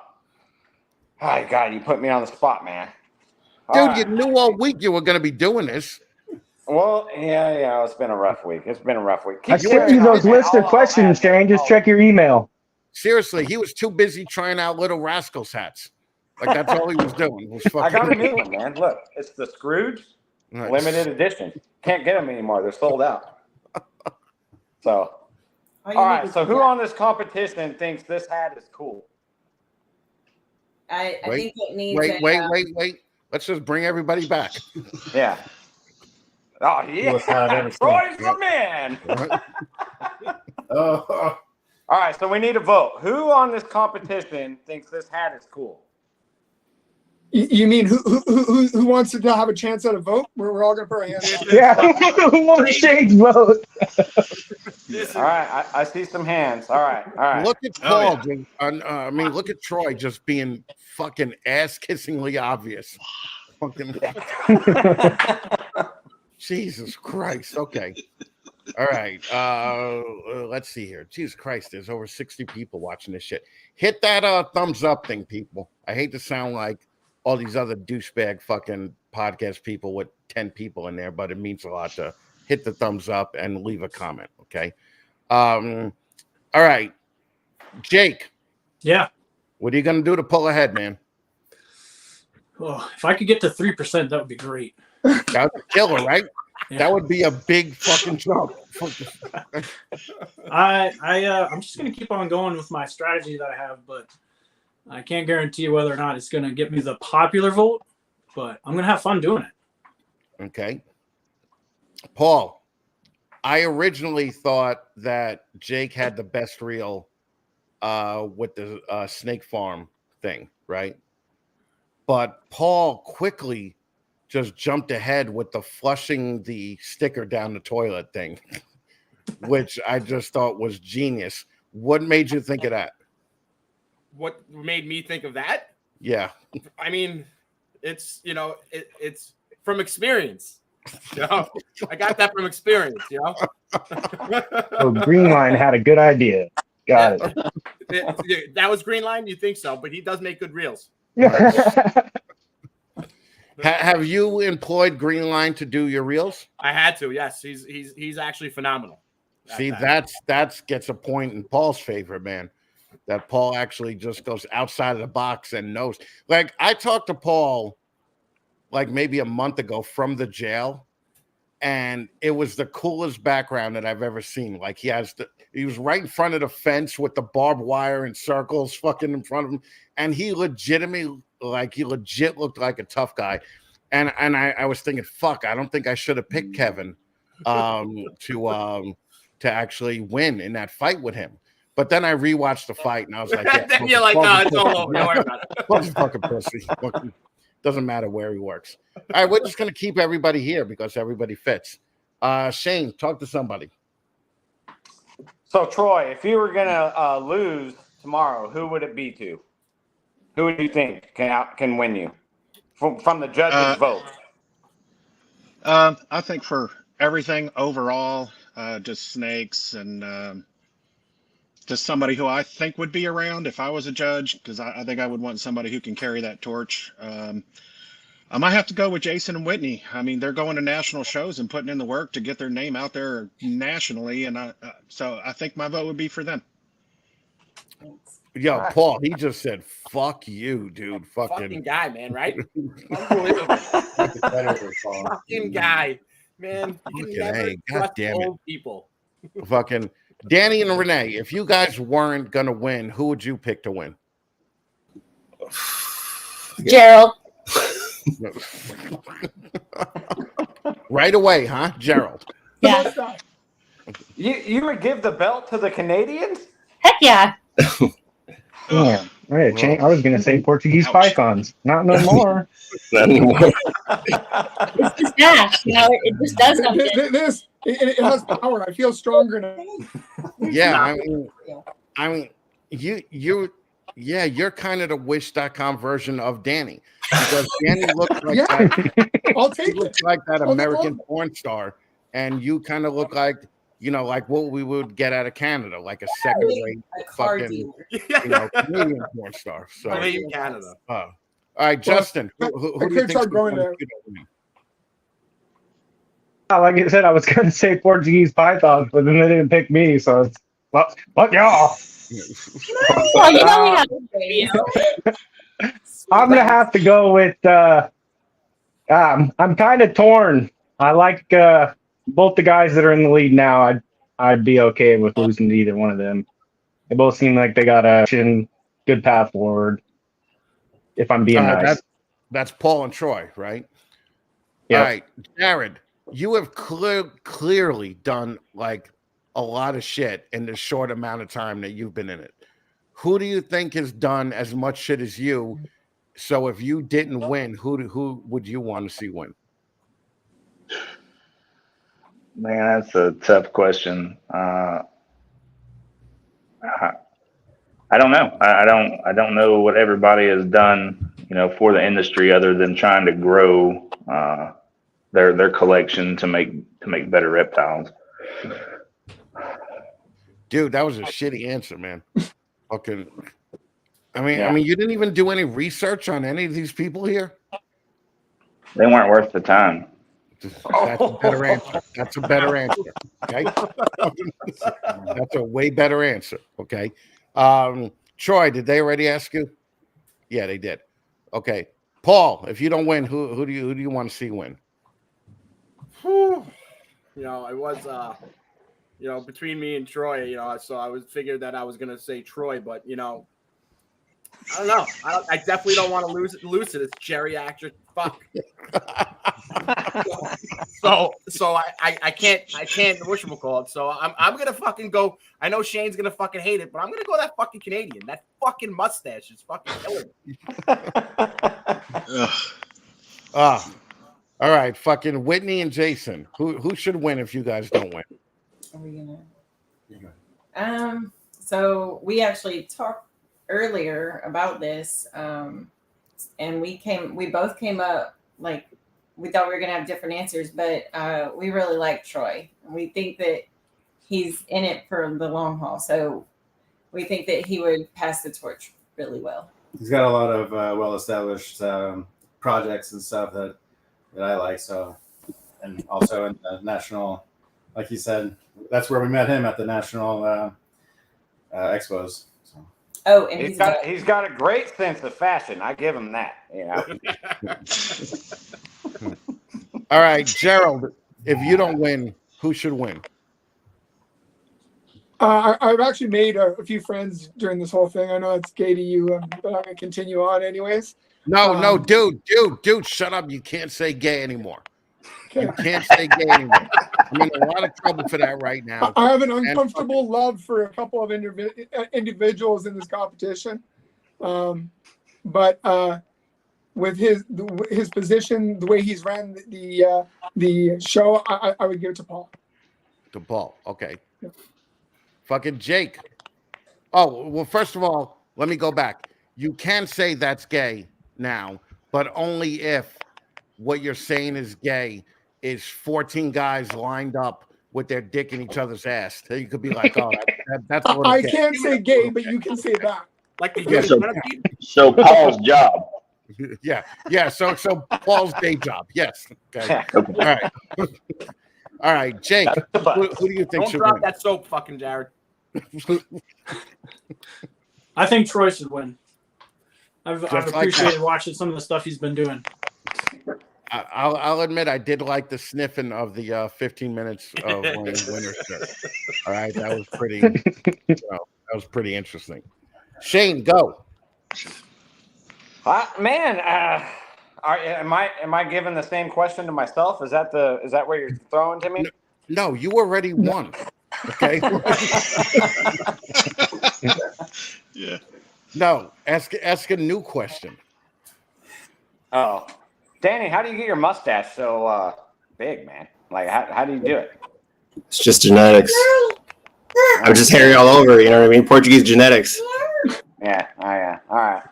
God, you put me on the spot, man. Dude, you knew all week you were going to be doing this. Well, yeah, it's been a rough week. I sent you those list of questions, Shane. Just check your email. Seriously, he was too busy trying out Little Rascals hats. Like, that's all he was doing. Was fucking... I got a new one, man. Look, it's the Scrooge limited edition. Can't get them anymore. They're sold out. So, all right. So, who on this competition thinks this hat is cool? I think it needs. Wait. Let's just bring everybody back. Yeah. Oh, yeah. Troy's the man. Oh. All right, so we need a vote. Who on this competition thinks this hat is cool? You mean who wants to have a chance at a vote? We're all gonna put our hands up. Yeah, who wants Shane's vote? All right, I see some hands. All right. Look at Paul. Look at Troy just being fucking ass-kissingly obvious. Fucking. Jesus Christ. Okay. All right. Let's see here. Jesus Christ, there's over 60 people watching this shit. Hit that thumbs up thing, people. I hate to sound like all these other douchebag fucking podcast people with 10 people in there, but it means a lot to hit the thumbs up and leave a comment. Okay. All right. Jake. Yeah. What are you gonna do to pull ahead, man? Oh, if I could get to 3%, that would be great. That would kill her, right? Yeah. That would be a big fucking jump. I'm just gonna keep on going with my strategy that I have, but I can't guarantee whether or not it's gonna get me the popular vote, but I'm gonna have fun doing it. Okay. Paul, I originally thought that Jake had the best reel with the snake farm thing, right? But Paul quickly just jumped ahead with the flushing the sticker down the toilet thing, which I just thought was genius. What made you think of that? What made me think of that? Yeah. I mean, it's, it's from experience. I got that from experience, So Green Line had a good idea. Got it. That was Green Line? You think so, but he does make good reels. Have you employed Green Line to do your reels? I had to, yes. He's actually phenomenal. See, that's gets a point in Paul's favor, man. That Paul actually just goes outside of the box and knows. Like, I talked to Paul like maybe a month ago from the jail, and it was the coolest background that I've ever seen. Like, he was right in front of the fence with the barbed wire and circles fucking in front of him, and he legit looked like a tough guy. And I was thinking, fuck, I don't think I should have picked Kevin to actually win in that fight with him. But then I rewatched the fight and I was like, yeah, then you're like, no, it's all over. Don't worry about it. Fucking pussy. Doesn't matter where he works. All right, we're just gonna keep everybody here because everybody fits. Shane, talk to somebody. So Troy, if you were gonna lose tomorrow, who would it be to? Who do you think can win you from the judges' vote? I think for everything overall, just snakes and just somebody who I think would be around if I was a judge, because I think I would want somebody who can carry that torch. I might have to go with Jason and Whitney. I mean, they're going to national shows and putting in the work to get their name out there nationally, and so I think my vote would be for them. Yo, Paul, he just said, "Fuck you, dude." Fucking guy, man, right? Unbelievable. Fucking guy, man. You can never trust old people. Fucking Danny and Renee, if you guys weren't gonna win, who would you pick to win? Gerald. Right away, huh? Gerald. Yeah. You would give the belt to the Canadians? Heck yeah. Yeah. Right, I was going to say Portuguese pythons. Not no more. Not anymore. It's just that, it just does something. It has power. I feel stronger now. Yeah, I mean, you're kind of the Wish.com version of Danny, because Danny looks like that. I'll take looks like that American porn star, and you kind of look like, like what we would get out of Canada, like a second-rate fucking, Canadian porn star. So in Canada. All right, Justin. Who do you think? Like I said, I was going to say Portuguese pythons, but then they didn't pick me, so it's fuck y'all. Well, you know we have I'm gonna have to go with. I'm kind of torn. I like both the guys that are in the lead now. I'd be okay with losing to either one of them. They both seem like they got a good path forward. If I'm being nice. That's Paul and Troy, right? Yep. All right, Jared. You have clearly done like a lot of shit in the short amount of time that you've been in it. Who do you think has done as much shit as you? So if you didn't win, who would you want to see win? Man, that's a tough question. I don't know. I don't know what everybody has done, for the industry other than trying to grow their collection to make better reptiles. Dude, that was a shitty answer, man. Fucking. I mean, you didn't even do any research on any of these people here. They weren't worth the time. That's a better answer. That's a better answer. Okay. That's a way better answer. Okay. Troy, did they already ask you? Yeah, they did. Okay. Paul, if you don't win, who do you want to see win? I was between me and Troy, so I figured that I was gonna say Troy, but I don't know. I definitely don't want to lose to this geriatric fuck. so I can't whatchamacallit. So I'm gonna fucking go. I know Shane's gonna fucking hate it, but I'm gonna go that fucking Canadian. That fucking mustache is fucking killing me. All right, fucking Whitney and Jason. Who should win if you guys don't win? Are we gonna? So we actually talked earlier about this, and we both came up like we thought we were gonna have different answers, but we really like Troy. We think that he's in it for the long haul, so we think that he would pass the torch really well. He's got a lot of well-established projects and stuff that I like. So, and also in the national, like he said, that's where we met him at the national expos. So. Oh, and he's got a great sense of fashion. I give him that. All right, Gerald. If you don't win, who should win? I've actually made a few friends during this whole thing. I know it's gay to you, but I'm gonna continue on anyways. No, dude, shut up! You can't say gay anymore. Okay. You can't say gay anymore. I'm in a lot of trouble for that right now. I have an uncomfortable love for a couple of individuals in this competition, but with his position, the way he's ran the show, I would give it to Paul. To Paul, okay. Yeah. Fucking Jake. Oh well, first of all, let me go back. You can say that's gay now, but only if what you're saying is gay is 14 guys lined up with their dick in each other's ass. You could be like, oh, that's what I can't say gay, but you can say that. Like so Paul's job. Yeah. So Paul's day job. Yes. Okay. All right, Jake. Who do you think should win? Don't drop that soap, fucking Jared. I think Troy should win. I've appreciated watching some of the stuff he's been doing. I'll admit I did like the sniffing of the 15 minutes of winner shirt. All right, that was pretty. That was pretty interesting. Shane, go. Man, am I giving the same question to myself? Is that what you're throwing to me? No, you already won. Okay. Yeah. No, ask a new question. Oh, Danny, how do you get your mustache so big, man? Like, how do you do it? It's just genetics. I'm just hairy all over. You know what I mean? Portuguese genetics. Yeah. All right.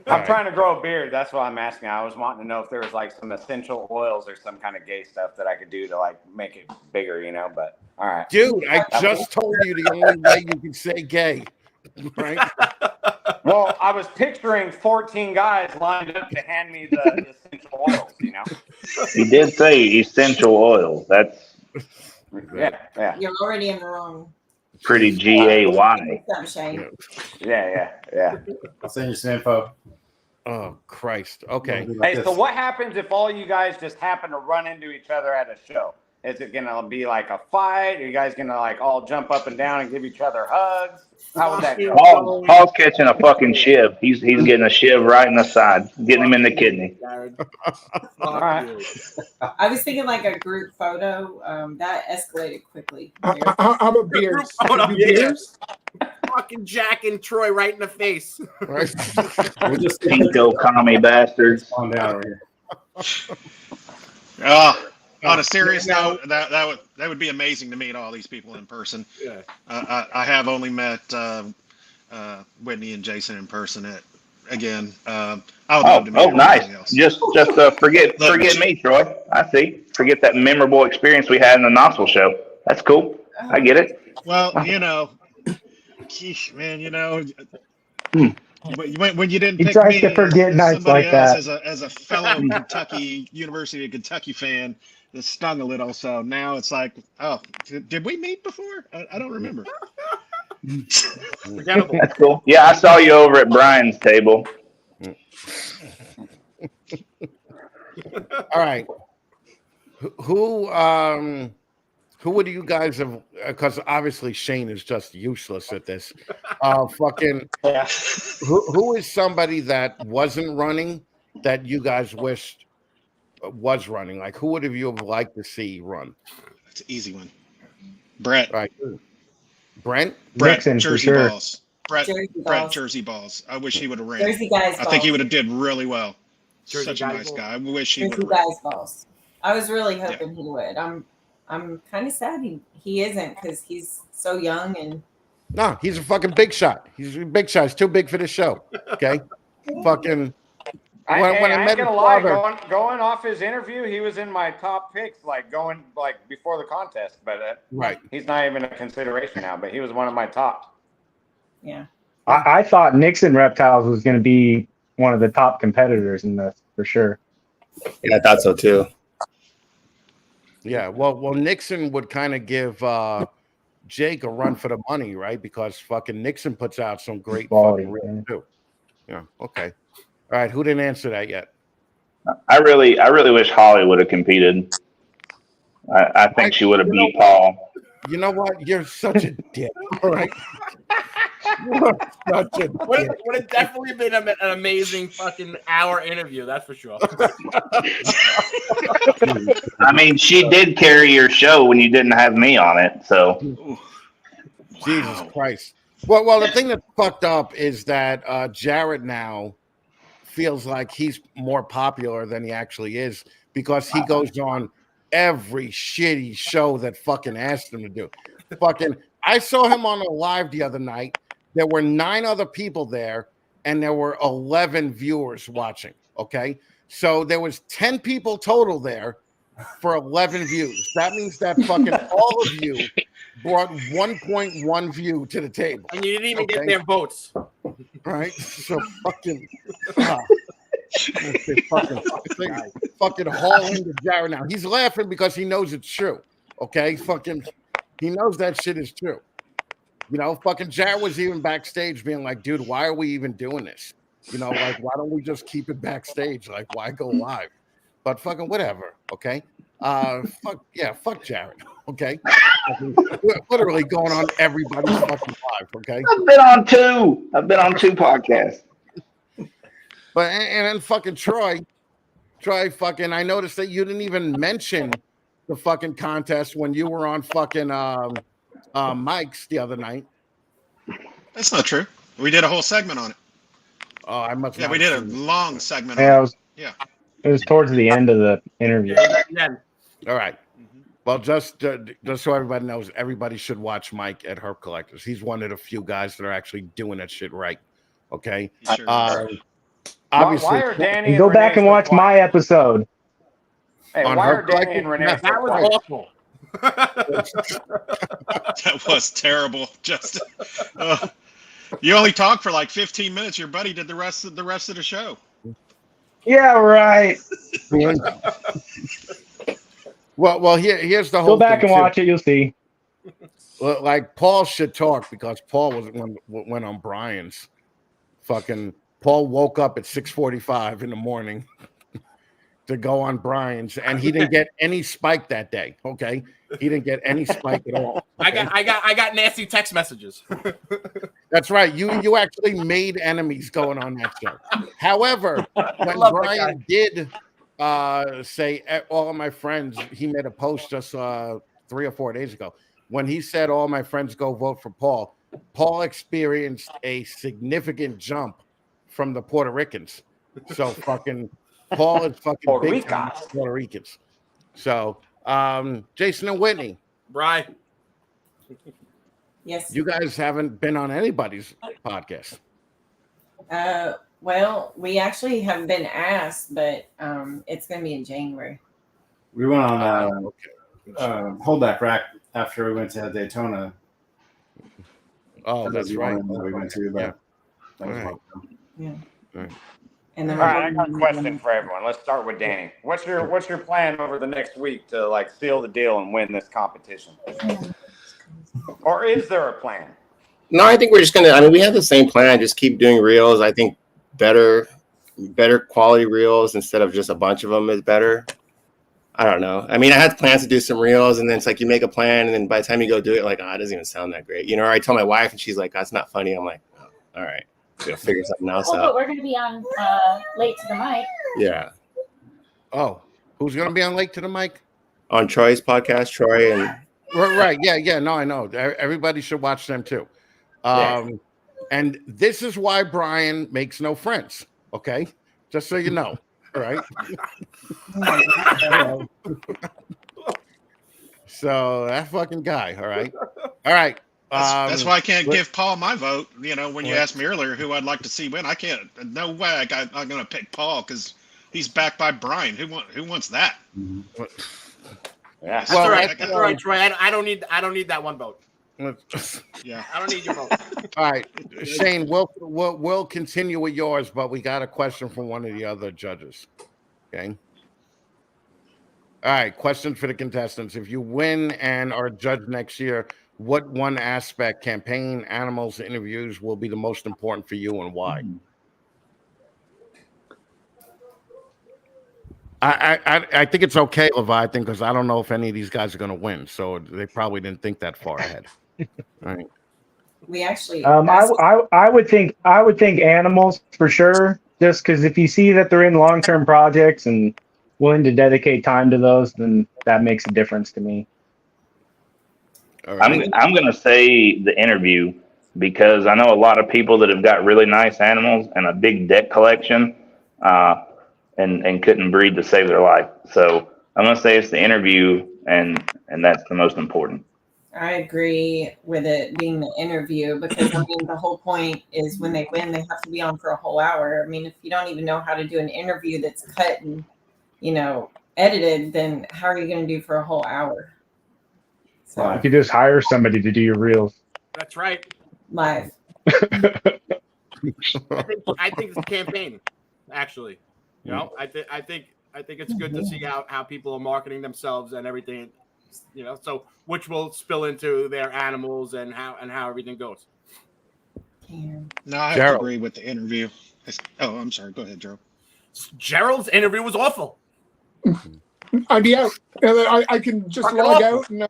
I'm trying to grow a beard. That's why I'm asking. I was wanting to know if there was like some essential oils or some kind of gay stuff that I could do to like make it bigger, But all right, dude, I just told you the only way you can say gay, right? Well, I was picturing 14 guys lined up to hand me the essential oils, you know? He did say essential oils. That's Yeah. You're already in the wrong. pretty GAY. Shane. Yeah. I'll send you some info. Oh Christ. Okay. Hey, so what happens if all you guys just happen to run into each other at a show? Is it gonna be like a fight? Are you guys gonna like all jump up and down and give each other hugs? How would that go? Paul's catching a fucking shiv. He's getting a shiv right in the side, getting him in the kidney. All right. I was thinking like a group photo. That escalated quickly. How about beers? Photo, Do beers? Fucking Jack and Troy right in the face. Right. We'll just Pinko commie bastards. calm down over here. On a serious note, that would be amazing to meet all these people in person. Yeah. I have only met Whitney and Jason in person. Again, I would love to meet nice. else. Just forget me, Troy. I see. Forget that memorable experience we had in the Knoxville show. That's cool. I get it. Well, geez, man, when you didn't He pick tries me to forget as nights somebody like else that. as a fellow University of Kentucky fan, that stung a little. So now it's like, oh, did we meet before? I don't remember. That's cool. Yeah, I saw you over at Brian's table. All right. Who would you guys have? Because obviously Shane is just useless at this. Fucking. Who is somebody that wasn't running that you guys wished was running? Like, who would have you have liked to see run? It's an easy one. Brett. Right. Brent Nixon, Jersey for sure. Balls. Brett Jersey Balls. I wish he would have ran. Jersey guys. I think he would have did really well. Jersey Such a nice balls. guy. I wish he would Jersey have ran. guys balls. I was really hoping he would. I'm kind of sad he isn't because he's so young and. No, he's a fucking big shot. He's a big shot. He's too big for the show. Okay, fucking. I When I ain't met gonna his lie, father, going off his interview, he was in my top picks, like going like before the contest. But right, he's not even a consideration now. But he was one of my top. Yeah. I thought Nixon Reptiles was going to be one of the top competitors in this for sure. Yeah, I thought so too. yeah. Well, Nixon would kind of give Jake a run for the money, right? Because fucking Nixon puts out some great Quality, fucking reels man. too. Yeah. Okay. All right. Who didn't answer that yet? I really wish Holly would have competed. I think she would have beat Paul. You know what? You're such a dick. All right. You're such a dick. Would have definitely been an amazing fucking hour interview. That's for sure. I mean, she did carry your show when you didn't have me on it. So Jesus Christ. Well, the thing that's fucked up is that Jared now feels like he's more popular than he actually is because he goes on every shitty show that fucking asked him to do. Fucking, I saw him on a live the other night. There were 9 other people there, and there were 11 viewers watching. Okay, so there was 10 people total there for 11 views. That means that fucking all of you brought 1.1 view to the table. And you didn't even get their votes. Right? So fucking fucking haul into Jared now. He's laughing because he knows it's true. Okay? Fucking he knows that shit is true. You know, fucking Jared was even backstage being like, dude, why are we even doing this? You know, like, why don't we just keep it backstage? Like, why go live? But fucking whatever, okay? Fuck Jared, okay? We're literally going on everybody's fucking live, okay? I've been on two podcasts. But and then fucking Troy fucking, I noticed that you didn't even mention the fucking contest when you were on fucking Mike's the other night. That's not true. We did a whole segment on it. Oh, I must. Yeah, we did a long segment. Yeah, on it. It was towards the end of the interview. All right. Well, just so everybody knows, everybody should watch Mike at Herb Collectors. He's one of the few guys that are actually doing that shit right. Okay. Sure. Obviously, Danny go back and watch my episode. Hey, on why are Herb Danny and Collectors. Renee? That was awful. That was terrible, Justin. You only talk for like 15 minutes. Your buddy did the rest of the show. Yeah, right. Well, here's the whole Go back thing, and too. watch it. You'll see. Well, like Paul should talk because Paul went on Brian's. Fucking Paul woke up at 6:45 in the morning to go on Brian's, and he didn't get any spike that day. Okay, he didn't get any spike at all. Okay? I got nasty text messages. That's right. You actually made enemies going on that show. However, when Brian did say all of my friends, he made a post just 3 or 4 days ago when he said all my friends go vote for Paul. Paul experienced a significant jump from the Puerto Ricans. So fucking Paul is fucking big time Puerto Ricans. So Jason and Whitney. Brian. Yes. You guys haven't been on anybody's podcast. Well, we actually have been asked, but it's going to be in January. We went on holdback rack after we went to Daytona. Oh, that's right. We went to, but yeah. And then all right, I got a question for everyone. Let's start with Danny. What's your plan over the next week to like seal the deal and win this competition? Or is there a plan? No, I think we're just gonna. I mean, we have the same plan. Just keep doing reels. I think better quality reels instead of just a bunch of them is better. I don't know. I mean, I had plans to do some reels, and then it's like you make a plan, and then by the time you go do it, like, it doesn't even sound that great. You know, or I tell my wife, and she's like, "That's not funny." I'm like, oh, "All right, we'll figure something else out." But we're gonna be on Late to the Mic. Yeah. Oh, who's gonna be on Late to the Mic? On Troy's podcast, Troy and. Right. Yeah. No, I know. Everybody should watch them too. And this is why Brian makes no friends. Okay, just so you know. All right. So that fucking guy. All right. That's why I can't give Paul my vote. You know, when you asked me earlier who I'd like to see win, I can't. No way I'm going to pick Paul because he's backed by Brian. Who wants that? Mm-hmm. Yeah, that's all right. That's all right, Troy. I don't need that one vote. Yeah, I don't need your vote. All right, Shane, we'll continue with yours, but we got a question from one of the other judges. Okay. All right, question for the contestants: if you win and are judged next year, what one aspect, campaign, animals, interviews, will be the most important for you, and why? I think it's okay, Leviathan, because I don't know if any of these guys are going to win, so they probably didn't think that far ahead. Right. We actually. I would think animals for sure. Just because if you see that they're in long-term projects and willing to dedicate time to those, then that makes a difference to me. Right. I'm going to say the interview because I know a lot of people that have got really nice animals and a big deck collection, and couldn't breed to save their life. So I'm going to say it's the interview, and that's the most important. I agree with it being the interview because I mean the whole point is when they win they have to be on for a whole hour. I mean if you don't even know how to do an interview that's cut and edited, then how are you going to do for a whole hour? So you could just hire somebody to do your reels. That's right. Live. I think it's a campaign, actually. I think it's good to see how people are marketing themselves and everything. So which will spill into their animals and how everything goes. No, I have to agree with the interview. Oh, I'm sorry. Go ahead, Gerald. Gerald's interview was awful. I'd be out. I can just log out and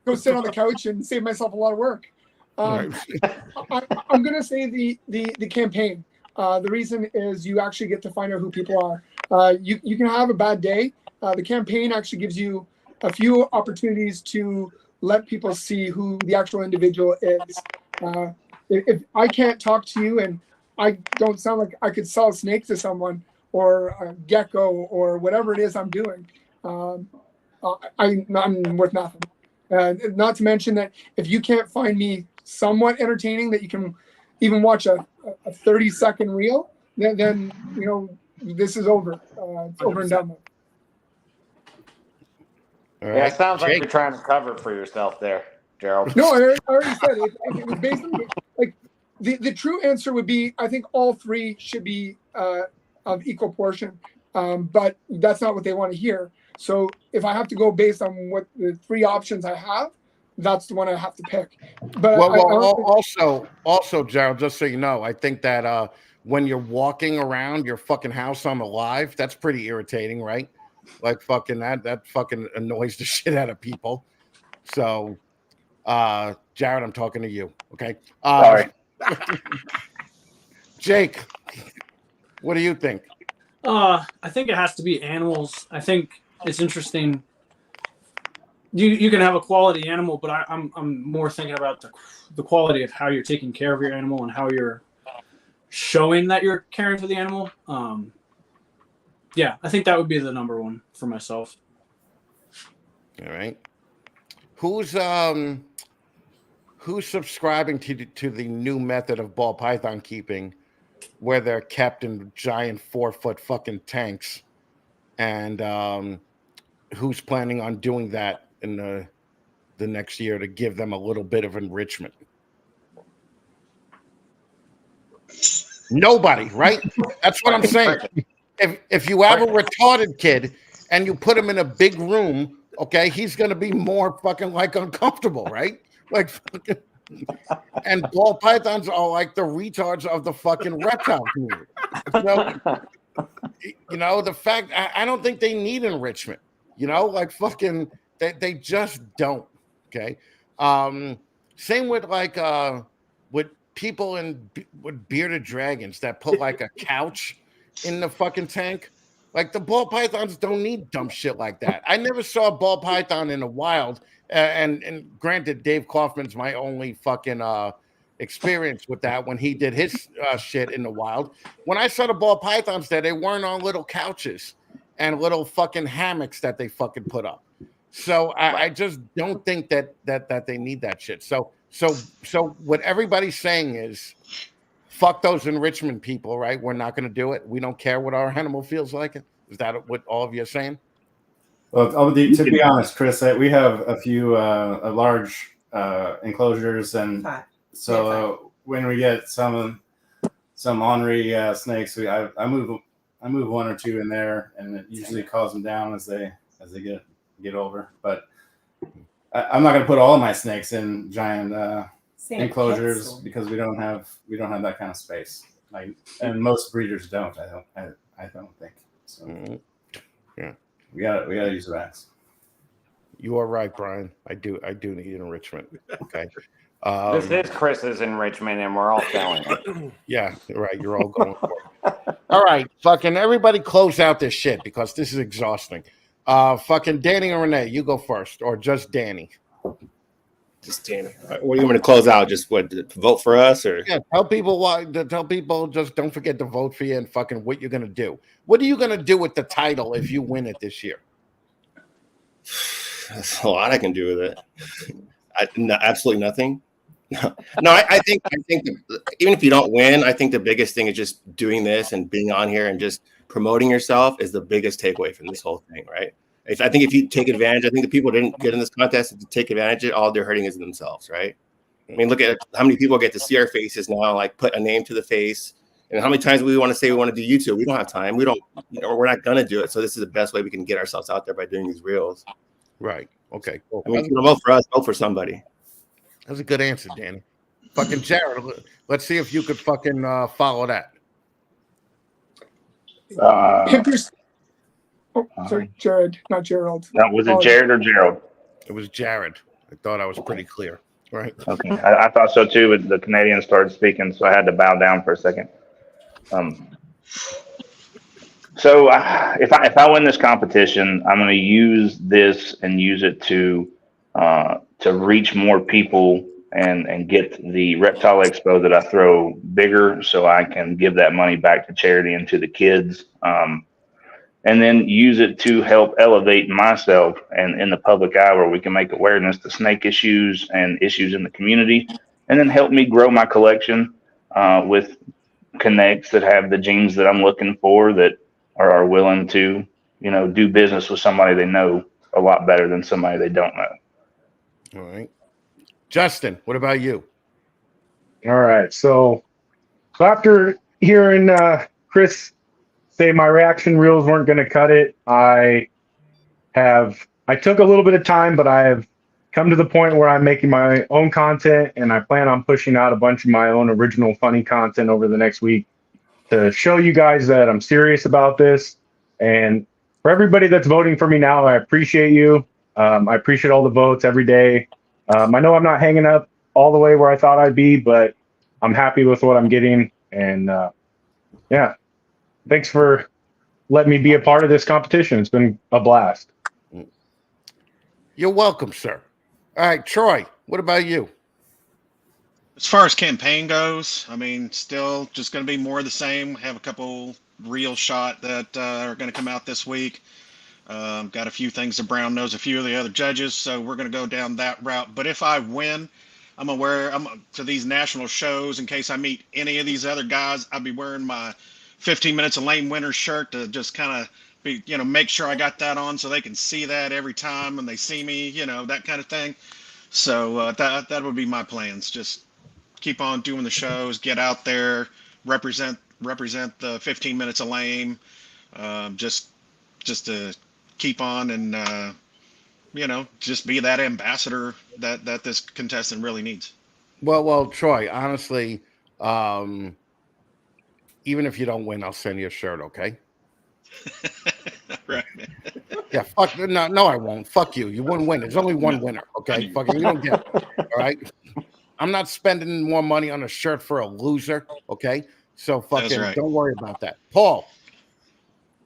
go sit on the couch and save myself a lot of work. I'm going to say the campaign. The reason is you actually get to find out who people are. You can have a bad day. The campaign actually gives you a few opportunities to let people see who the actual individual is. If I can't talk to you and I don't sound like I could sell a snake to someone or a gecko or whatever it is I'm doing, I'm worth nothing. Not to mention that if you can't find me somewhat entertaining that you can even watch a 30-second reel, then this is over. It's over and done with. Right. Yeah, it sounds like you're trying to cover for yourself there, Gerald. No, I already said it. It was basically like the true answer would be, I think all three should be of equal portion, but that's not what they want to hear. So if I have to go based on what the three options I have, that's the one I have to pick. But also, Gerald, just so you know, I think that when you're walking around your fucking house on the live, that's pretty irritating, right? Like fucking that fucking annoys the shit out of people. So, Jared, I'm talking to you. Okay. Sorry. Jake, what do you think? I think it has to be animals. I think it's interesting. You can have a quality animal, but I'm more thinking about the quality of how you're taking care of your animal and how you're showing that you're caring for the animal. Yeah, I think that would be the number one for myself. All right. Who's subscribing to the new method of ball python keeping, where they're kept in giant 4-foot fucking tanks, and who's planning on doing that in the next year to give them a little bit of enrichment? Nobody, right? That's what I'm saying. If you have a retarded kid and you put him in a big room, okay, he's gonna be more fucking like uncomfortable, right? Like fucking, and ball pythons are like the retards of the fucking reptile community. You know, the fact I don't think they need enrichment. You know, like fucking they just don't. Okay. Same with like with people with bearded dragons that put like a couch in the fucking tank. Like the ball pythons don't need dumb shit like that. I never saw a ball python in the wild. And granted, Dave Kaufman's my only fucking experience with that when he did his shit in the wild. When I saw the ball pythons there, they weren't on little couches and little fucking hammocks that they fucking put up. So I just don't think that they need that shit. So what everybody's saying is, fuck those enrichment people, right? We're not going to do it. We don't care what our animal feels like. Is that what all of you are saying? Well, to be honest, Chris, we have a few large enclosures, and so when we get some ornery snakes, I move one or two in there, and it usually calms them down as they get older. But I'm not going to put all of my snakes in giant enclosures because we don't have that kind of space. And most breeders don't. I don't think so. Yeah. We gotta use racks. You are right, Brian. I do need enrichment. Okay. This is Chris's enrichment, and we're all selling it. Yeah, right. You're all going for it. All right, fucking everybody, close out this shit because this is exhausting. Fucking Danny and Renee, you go first, or just Danny. Just Danny. What do you want me to close out? Just what? Vote for us, or tell people why? Tell people just don't forget to vote for you and fucking what you're gonna do. What are you gonna do with the title if you win it this year? That's a lot I can do with it. Absolutely nothing. No, I think even if you don't win, I think the biggest thing is just doing this and being on here and just promoting yourself is the biggest takeaway from this whole thing, right? I think if you take advantage, I think the people who didn't get in this contest to take advantage of it, all they're hurting is themselves, right? I mean, look at how many people get to see our faces now, like put a name to the face. And how many times we want to say we want to do YouTube? We don't have time. We don't, we're not going to do it. So this is the best way we can get ourselves out there by doing these reels. Right. Okay. Cool. I mean, if you don't vote for us, vote for somebody. That's a good answer, Danny. Fucking Jared, let's see if you could fucking follow that. Sorry, Jared, not Gerald. No, was it Jared or Gerald? It was Jared. I thought I was pretty clear. Right. Okay. I thought so too. The Canadian started speaking, so I had to bow down for a second. So if I win this competition, I'm going to use this and use it to reach more people and get the reptile expo that I throw bigger, so I can give that money back to charity and to the kids. And then use it to help elevate myself and in the public eye where we can make awareness to snake issues and issues in the community, and then help me grow my collection with connects that have the genes that I'm looking for, that are willing to, do business with somebody they know a lot better than somebody they don't know. All right. Justin, what about you? All right. So after hearing Chris say my reaction reels weren't going to cut it, I took a little bit of time, but I have come to the point where I'm making my own content, and I plan on pushing out a bunch of my own original funny content over the next week to show you guys that I'm serious about this. And for everybody that's voting for me now, I appreciate you. I appreciate all the votes every day. I know I'm not hanging up all the way where I thought I'd be, but I'm happy with what I'm getting. And yeah, thanks for letting me be a part of this competition. It's been a blast. You're welcome, sir. All right, Troy, what about you? As far as campaign goes, I mean, still just going to be more of the same. Have a couple reel shot that are going to come out this week. Got a few things to brown nose a few of the other judges, so we're going to go down that route. But if I win, I'm going to wear to these national shows in case I meet any of these other guys. I'll be wearing my 15 Minutes of Lame Winner shirt to just kind of be, make sure I got that on so they can see that every time when they see me, that kind of thing. So that would be my plans. Just keep on doing the shows, get out there, represent the 15 Minutes of Lame, just to keep on and just be that ambassador that this contestant really needs. Well, Troy, honestly, even if you don't win, I'll send you a shirt, okay? Right. Yeah, fuck no, I won't. Fuck you. You wouldn't win. There's only one winner, okay? Fucking you don't get it. All right. I'm not spending more money on a shirt for a loser, okay? So fucking right. Don't worry about that. Paul,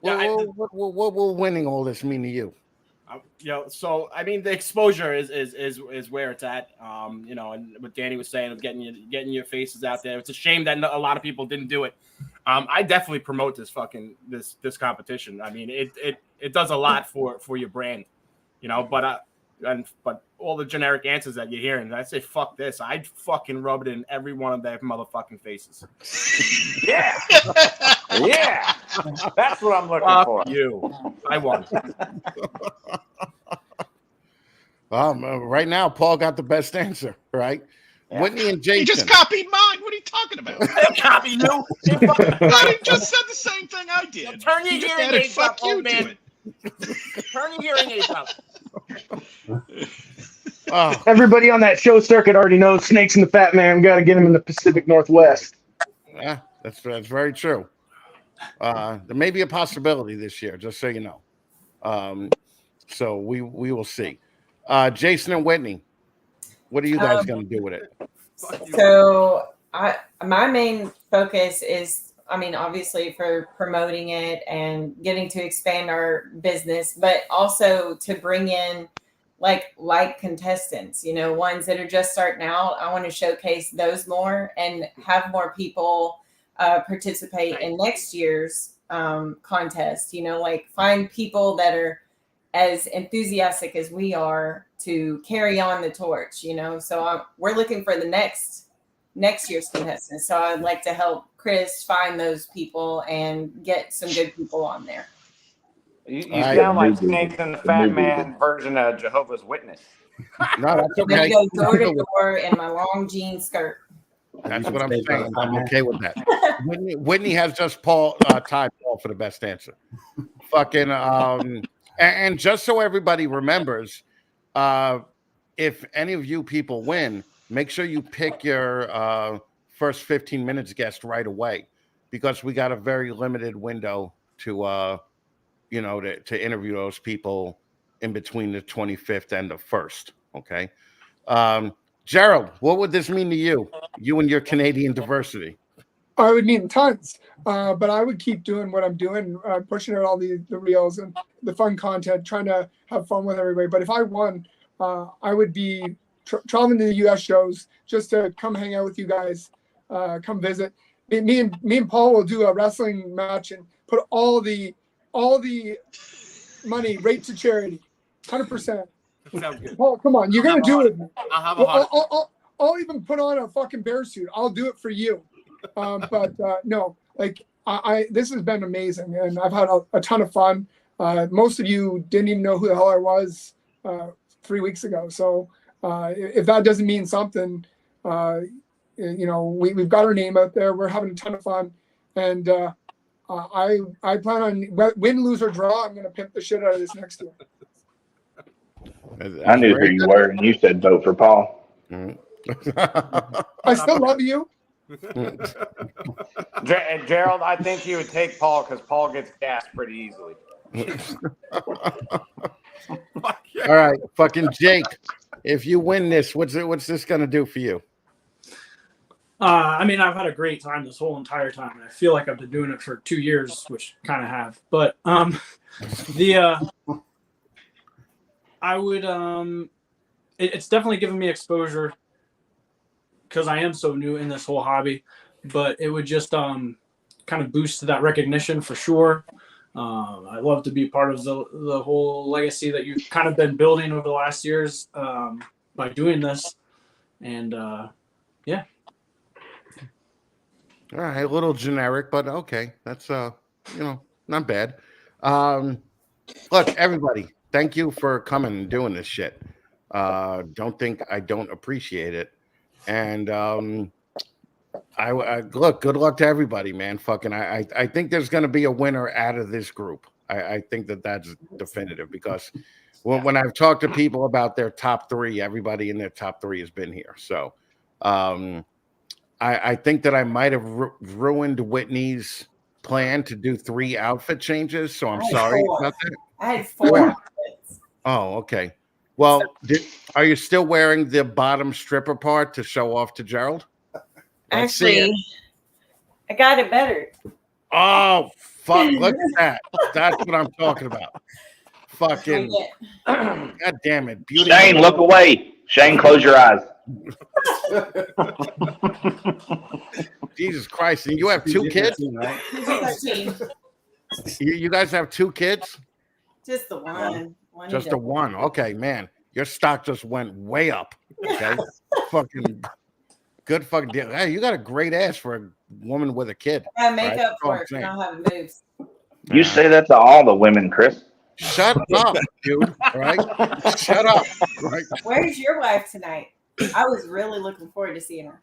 Yeah, what will winning all this mean to you? So I mean, the exposure is where it's at. And what Danny was saying of getting your faces out there. It's a shame that a lot of people didn't do it. I definitely promote this competition. I mean, it does a lot for your brand, But all the generic answers that you're hearing, I say fuck this. I'd fucking rub it in every one of their motherfucking faces. Yeah, yeah, that's what I'm looking for. You, I won. Right now, Paul got the best answer, right? Yeah. Whitney and Jason. He just copied mine. What are you talking about? I copied you. He just said the same thing I did. Turn your hearing aids up, old man. Turn your hearing aids up. Everybody on that show circuit already knows Snakes and the Fat Man. Got to get him in the Pacific Northwest. Yeah, that's very true. There may be a possibility this year, just so you know. So we will see. Jason and Whitney, what are you guys going to do with it? So my main focus is, obviously for promoting it and getting to expand our business, but also to bring in like contestants, ones that are just starting out. I want to showcase those more and have more people participate in next year's contest, find people that are as enthusiastic as we are to carry on the torch, so we're looking for the next year's contestants. So I'd like to help Chris find those people and get some good people on there. You sound like Snakes and the Fat Man version of Jehovah's Witness. No, that's okay. Go door to door in my long jean skirt. That's what I'm saying. I'm okay with that. Whitney has just tied Paul for the best answer. Fucking and just so everybody remembers, if any of you people win, make sure you pick your first 15 minutes guest right away, because we got a very limited window to to interview those people in between the 25th and the 1st. Okay. Gerald, what would this mean to you and your Canadian diversity? I would mean tons, but I would keep doing what I'm doing, pushing out all the reels and the fun content, trying to have fun with everybody. But if I won, I would be traveling to the U.S. shows just to come hang out with you guys, come visit. Me and Paul will do a wrestling match and put all the money right to charity, 100%. Sounds good. Paul, come on, you're gonna do it. I'll have a heart. I'll even put on a fucking bear suit. I'll do it for you. But no, this has been amazing, and I've had a ton of fun. Most of you didn't even know who the hell I was 3 weeks ago. So if that doesn't mean something, we've got our name out there. We're having a ton of fun, and I plan on win, lose or draw. I'm going to pimp the shit out of this next year. I knew who you were, and you said vote for Paul. I still love you. Gerald, I think you would take Paul because Paul gets gassed pretty easily. All right, fucking Jake. If you win this, what's this gonna do for you? I mean, I've had a great time this whole entire time, and I feel like I've been doing it for 2 years, which kind of have. But I would it's definitely given me exposure because I am so new in this whole hobby. But it would just kind of boost that recognition for sure. I love to be part of the whole legacy that you've kind of been building over the last years by doing this. And yeah. All right, a little generic, but okay. That's not bad. Look, everybody, thank you for coming and doing this shit. Don't think I don't appreciate it. And I look, good luck to everybody, man. Fucking I think there's gonna be a winner out of this group. I think that's definitive because when I've talked to people about their top three, everybody in their top three has been here. So I think that I might have ruined Whitney's plan to do 3 outfit changes. So I'm sorry about that. I had 4 outfits. Oh, okay. Well, are you still wearing the bottom stripper part to show off to Gerald? Actually, I got it better. Oh, fuck. Look at that. That's what I'm talking about. Fucking. God damn it. Beauty. Shane, look away. Shane, close your eyes. Jesus Christ. And you have 2 kids? You guys have 2 kids? Just the one. Just the one. Okay, man. Your stock just went way up. Okay. Fucking. Good fucking deal. Hey, you got a great ass for a woman with a kid. I have makeup for it. I don't have moves. You say that to all the women, Chris. Shut up, dude. Right? Shut up. Right? Where's your wife tonight? I was really looking forward to seeing her.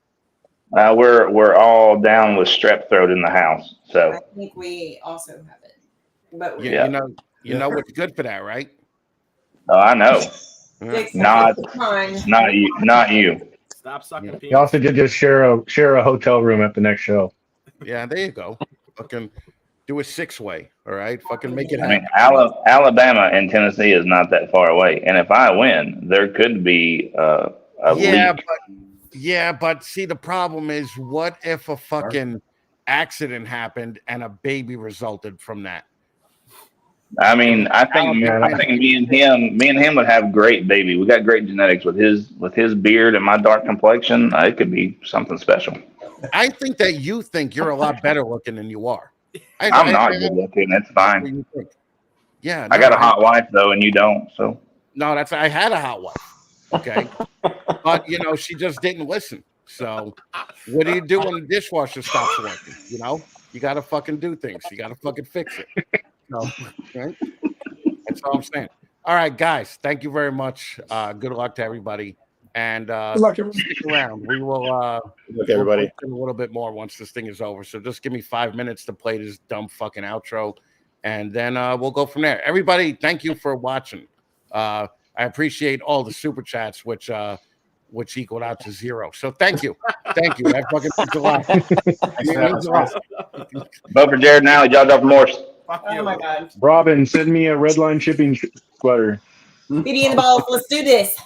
We're all down with strep throat in the house. So I think we also have it. But yeah, you know what's good for that, right? Oh, I know. Yeah. Not you. Stop sucking penis. You also did just share a hotel room at the next show. Yeah, there you go. Fucking do a 6-way. All right, fucking make it I happen. mean, Alabama and Tennessee is not that far away, and if I win, there could be a leak. But see, the problem is, what if a fucking accident happened and a baby resulted from that? I mean, I think me and him would have great baby. We got great genetics with his beard and my dark complexion. It could be something special. I think that you think you're a lot better looking than you are. I'm not good looking. That's fine. Yeah, I got a hot wife though, and you don't. So no, I had a hot wife. Okay, but she just didn't listen. So what do you do when the dishwasher stops working? You got to fucking do things. You got to fucking fix it. No, right? That's all I'm saying. All right, guys. Thank you very much. Good luck to everybody, and stick around. We will look everybody a little bit more once this thing is over. So just give me 5 minutes to play this dumb fucking outro, and then we'll go from there. Everybody, thank you for watching. I appreciate all the super chats, which equaled out to 0. So thank you. That fucking means a lot. Vote for Jared now. Y'all got remorse. Oh my God. Robin, send me a red line shipping sweater. BD in the balls. Let's do this.